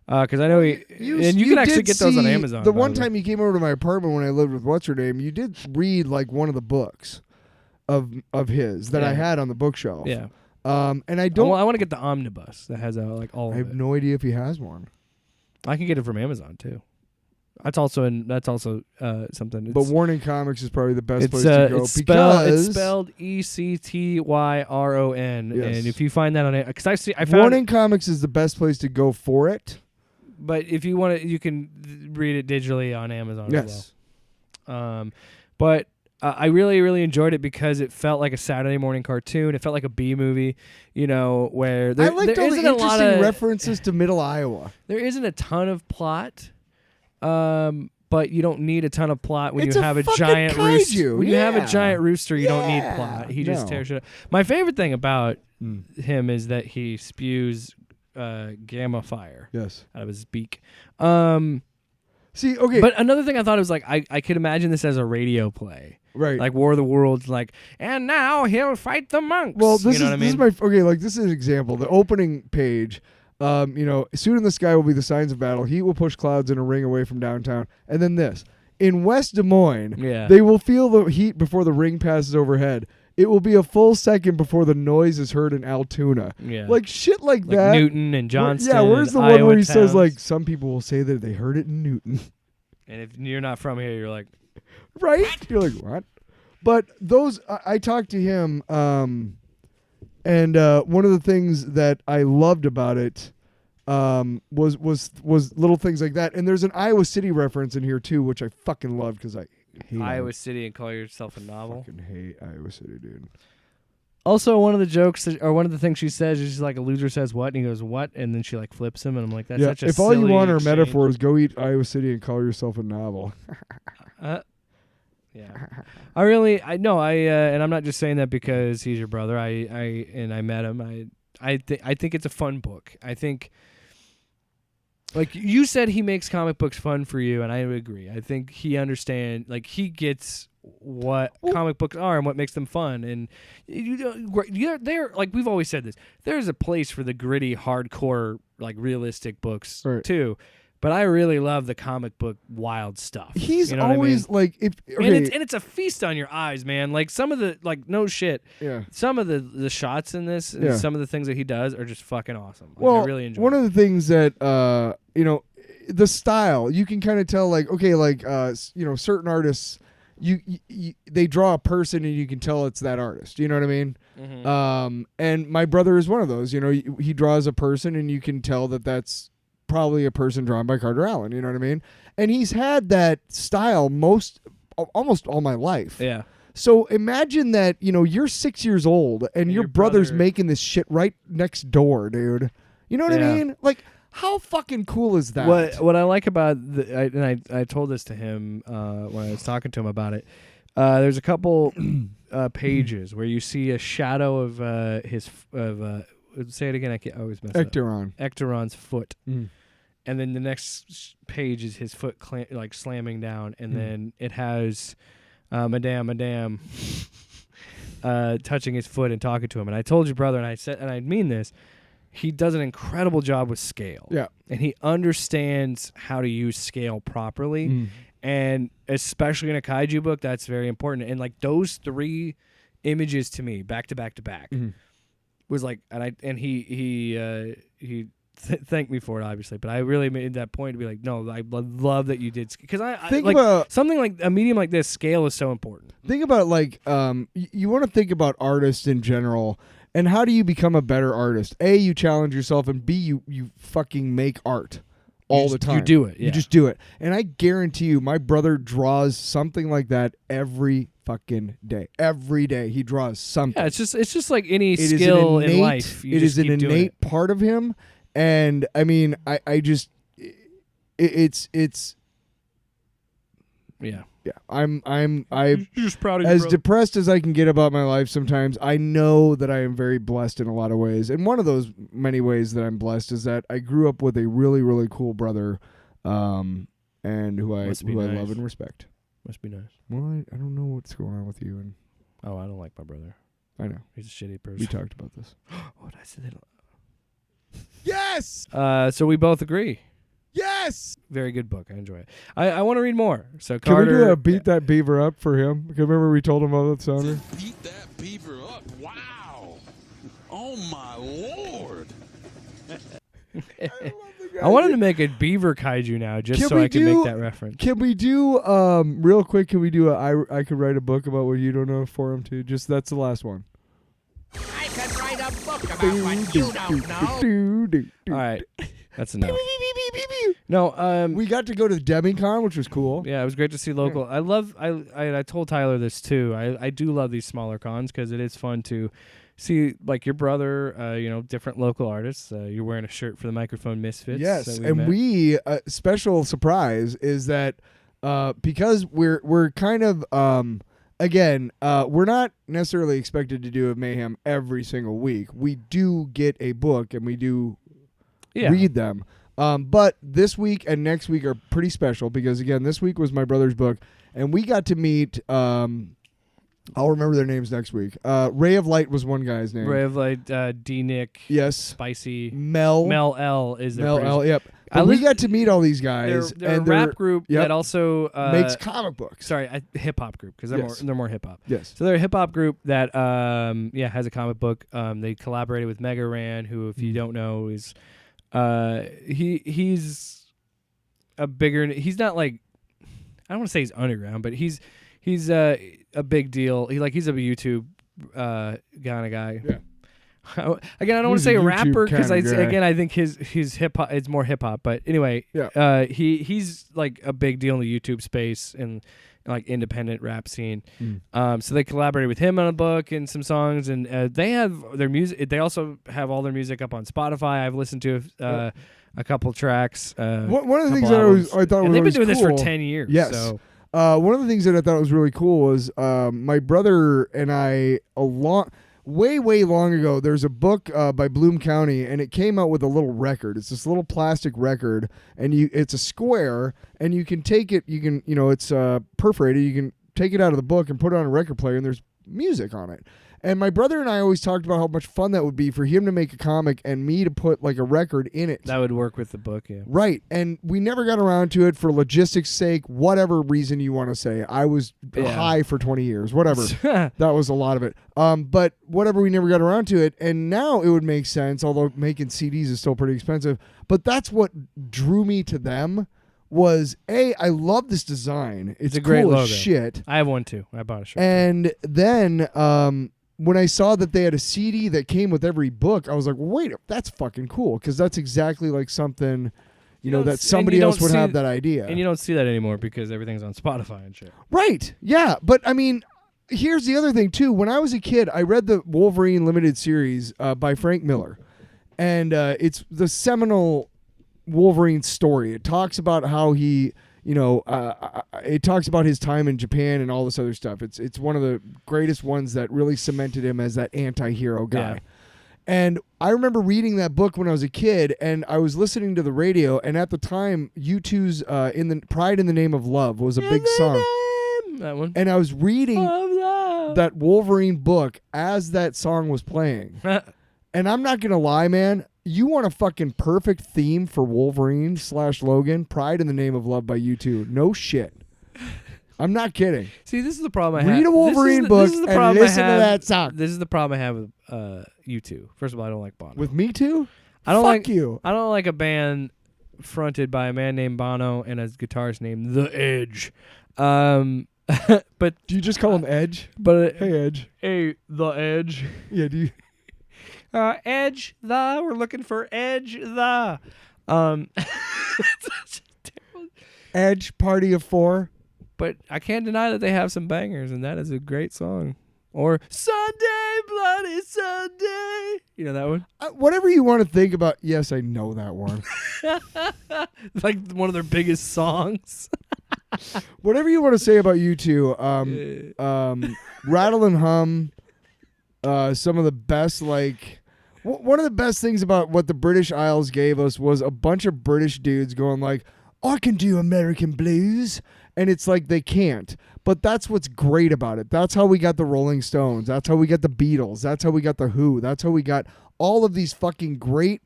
Because I know and you can actually get those on Amazon. The one time you came over to my apartment when I lived with what's her name, you did read like one of the books of his that I had on the bookshelf. Yeah. And I don't. Well, I want to get the omnibus that has like all. I have no idea if he has one. I can get it from Amazon too. That's also something. But Warning Comics is probably the best place to go it's because spelled ECTYRON, Yes. and if you find that on it, because I found Warning Comics is the best place to go for it. But if you want it, you can read it digitally on Amazon Yes. as well. But I really, really enjoyed it because it felt like a Saturday morning cartoon. It felt like a B movie, where I liked all the isn't a lot interesting of references to Middle Iowa. There isn't a ton of plot. But you don't need a ton of plot when It's you a have a fucking giant rooster. kaiju, When you have a yeah. giant rooster, you don't need Yeah, plot. He just no. tears shit up. My favorite thing about him is that he spews gamma fire Yes. out of his beak. See, okay. But another thing I thought was like I could imagine this as a radio play. Right. Like War of the Worlds, like, and now he'll fight the monks. Well, this you know what I mean? this is my like this is an example. The opening page, soon in the sky will be the signs of battle. Heat will push clouds in a ring away from downtown. And then this. In West Des Moines, they will feel the heat before the ring passes overhead. It will be a full second before the noise is heard in Altoona. Yeah. Like shit like that. Newton and Johnston. Yeah, where's the and one Iowa where he says towns. like some people will say that they heard it in Newton. And if you're not from here, you're like, right? You're like, what? But those, I talked to him, and one of the things that I loved about it was little things like that. And there's an Iowa City reference in here too, which I fucking love because I hate Iowa City and call yourself a I novel. fucking hate Iowa City, dude. Also, one of the jokes or one of the things she says is she's like, a loser says what, and he goes what, and then she like flips him, and I'm like, that's such a if all you silly want are exchange. metaphors, go eat Iowa City and call yourself a novel. Yeah, and I'm not just saying that because he's your brother. I met him. I think it's a fun book. I think, like you said, he makes comic books fun for you, and I would agree. I think he understands, like he gets what comic books are and what makes them fun. And they're like we've always said this. There's a place for the gritty, hardcore, like realistic books too. But I really love the comic book wild stuff. He's you know always what I mean? like, if okay. and it's a feast on your eyes, man. Like some of the no shit. Yeah. Some of the shots in this, and some of the things that he does are just fucking awesome. Like, Well, I really enjoy. One of the things that the style, you can kind of tell, like, okay, like certain artists, they draw a person and you can tell it's that artist. You know what I mean? Mm-hmm. And my brother is one of those. You know, he draws a person and you can tell that that's probably a person drawn by Carter Allen, you know what I mean? And he's had that style almost all my life. Yeah. So imagine that, you're 6 years old and your brother's making this shit right next door, dude. You know what I mean? Like, how fucking cool is that? What I like about I told this to him when I was talking to him about it. There's a couple pages where you see a shadow of say it again. I always mess up. Ecteron's foot, and then the next page is his foot slamming down, and then it has Madame touching his foot and talking to him. And I told your brother, and I said, and I mean this, he does an incredible job with scale. Yeah, and he understands how to use scale properly, and especially in a kaiju book, that's very important. And like those three images to me, back to back to back. Was like, and he thanked me for it, obviously, but I really made that point to be like, no, I love that you did, because I think about something like a medium like this. Scale is so important. Think about like you want to think about artists in general, and how do you become a better artist? A, you challenge yourself, and B, you fucking make art all the time. You do it. Yeah. You just do it, and I guarantee you, my brother draws something like that every fucking day. Every day he draws something. Yeah, it's just like any skill in life. It is an innate part of him, and I mean, it's yeah. I'm just proud of as you, brother. depressed as I can get about my life sometimes. I know that I am very blessed in a lot of ways, and one of those many ways that I'm blessed is that I grew up with a really, really cool brother, and who I love and respect. Must be nice. Well, I don't know what's going on with you, and I don't like my brother. I know He's a shitty person. we talked about this. Oh, did I say that? Yes. So we both agree. Yes. Very good book. I enjoy it. I want to read more. So Can Carter, we do a beat that beaver up for him? Because remember we told him about that sounder? Beat that beaver up. Wow. Oh, my Lord. I wanted to make a beaver kaiju now, just so I can make that reference. Can we do real quick? Can we do I could write a book about what you don't know for him too? Just that's the last one. I could write a book about what you don't know. All right, that's enough. No, we got to go to the Demicon, which was cool. Yeah, it was great to see local. I told Tyler this too. I do love these smaller cons because it is fun to see, like, your brother, different local artists. You're wearing a shirt for the Microphone Misfits. Yes, we special surprise is that because we're kind of we're not necessarily expected to do a Mayhem every single week. We do get a book and we do read them. But this week and next week are pretty special because, again, this week was my brother's book, and we got to meet. I'll remember their names next week. Ray of Light was one guy's name. Ray of Light, D. Nick. Yes. Spicy. Mel L is their Mel producer. L. Yep. But we got to meet all these guys. They're a rap group that also makes comic books. Sorry, a hip hop group because they're more hip hop. Yes. So they're a hip hop group that has a comic book. They collaborated with Mega Ran, who, if you don't know, is he's a bigger. He's not like, I don't want to say he's underground, but he's a big deal. He's a YouTube kind of guy. Yeah. Again, I don't want to say a rapper because I think his hip hop is more hip hop. But anyway, he's like a big deal in the YouTube space and like independent rap scene. So they collaborated with him on a book and some songs, and they have their music. They also have all their music up on Spotify. I've listened to a couple tracks. One of the things I thought was they've been doing cool. this for 10 years. Yes. So. one of the things that I thought was really cool was my brother and I way long ago. There's a book by Bloom County, and it came out with a little record. It's this little plastic record, and it's a square, and you can take it. You can it's perforated. You can take it out of the book and put it on a record player, and there's music on it. And my brother and I always talked about how much fun that would be for him to make a comic and me to put like a record in it. That would work with the book, yeah. Right. And we never got around to it for logistics sake, whatever reason you want to say. I was high for 20 years, whatever. That was a lot of it. But whatever, we never got around to it. And now it would make sense, although making CDs is still pretty expensive. But that's what drew me to them was, I love this design. It's a great cool logo. As shit. I have one too. I bought a shirt. And then when I saw that they had a CD that came with every book, I was like, well, wait, that's fucking cool, because that's exactly like something, that somebody else would have that idea. And you don't see that anymore because everything's on Spotify and shit. Right. Yeah. But I mean, here's the other thing too. When I was a kid, I read the Wolverine limited series by Frank Miller, and it's the seminal Wolverine story. It talks about how he, it talks about his time in Japan and all this other stuff. It's one of the greatest ones that really cemented him as that anti-hero guy. Yeah. And I remember reading that book when I was a kid, and I was listening to the radio, and at the time, U2's Pride in the Name of Love was a big song. That one. And I was reading that Wolverine book as that song was playing. And I'm not going to lie, man. You want a fucking perfect theme for Wolverine / Logan? Pride in the Name of Love by U2. No shit. I'm not kidding. See, this is the problem I have. Read a Wolverine book and listen to that song. This is the problem I have with U2. First of all, I don't like Bono. With Me Too? I don't Fuck you. I don't like a band fronted by a man named Bono and a guitarist named The Edge. But do you just call him Edge? But hey, Edge. Hey, The Edge. Yeah, do you? Edge we're looking for Edge Edge Party of 4. But I can't deny that they have some bangers, and that is a great song. Or Sunday, Bloody Sunday. You know that one? Whatever you want to think about. Yes, I know that one. It's like one of their biggest songs. Whatever you want to say about U2, Rattle and Hum, some of the best, like... One of the best things about what the British Isles gave us was a bunch of British dudes going like, I can do American blues. And it's like they can't. But that's what's great about it. That's how we got the Rolling Stones. That's how we got the Beatles. That's how we got the Who. That's how we got all of these fucking great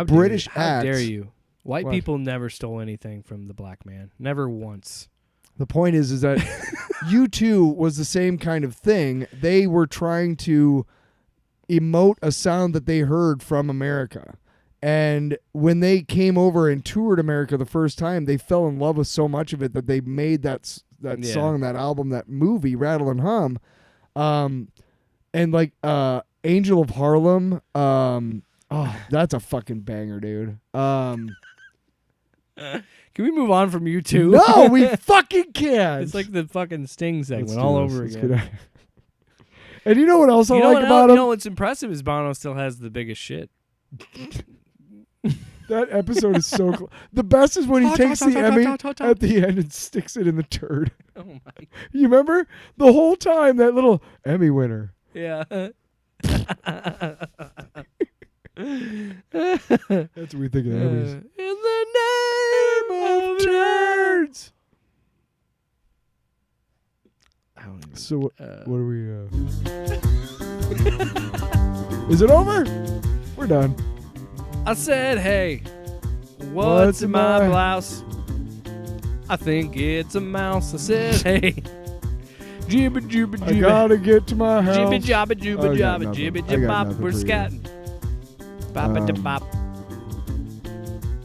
British acts. How dare you? White people never stole anything from the black man. Never once. The point is that U2 was the same kind of thing. They were trying to emote a sound that they heard from America. And when they came over and toured America the first time, they fell in love with so much of it that they made that song, that album, that movie, Rattle and Hum. And like Angel of Harlem, that's a fucking banger, dude. Can we move on from U2? No, we fucking can't. It's like the fucking Sting segment all over again. And you know what else I like about him? You know what's impressive is Bono still has the biggest shit. That episode is so cool. The best is when he takes the Emmy at the end and sticks it in the turd. Oh my! You remember the whole time that little Emmy winner? Yeah. That's what we think of the Emmys. In the name of turds. I don't even. So what are we? Is it over? We're done. I said, hey, what's in my blouse? I think it's a mouse. I said, hey, jibba jibba jibba. I gotta get to my house. Jibba jabba jubba jabba jibba jibba bop. We're scatting. Boppa da bop.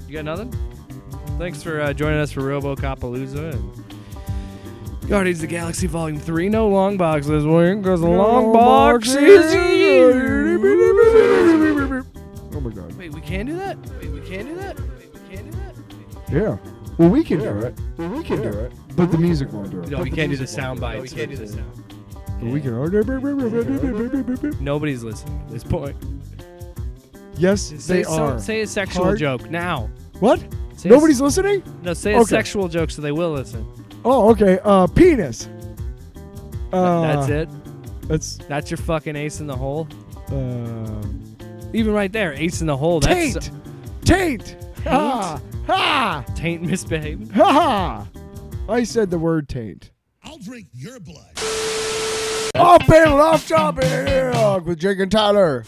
You got nothing? Thanks for joining us for RoboCopalooza and Guardians of the Galaxy Volume 3. No long box this week because the long box is you. Oh my God. Wait, we can't do that? Yeah. Well, we can do it. But the music won't do it. No, we can't do the sound bites. But we can. Nobody's listening at this point. Yes, they are. Say a sexual joke now. What? Nobody's listening? No, say a sexual joke so they will listen. Oh, okay. Penis. That's it. That's your fucking ace in the hole. um, Even right there, ace in the hole. That's taint. Ha ha taint misbehaving. ha ha. I said the word taint. I'll drink your blood. Off panel, off topic with Jake and Tyler.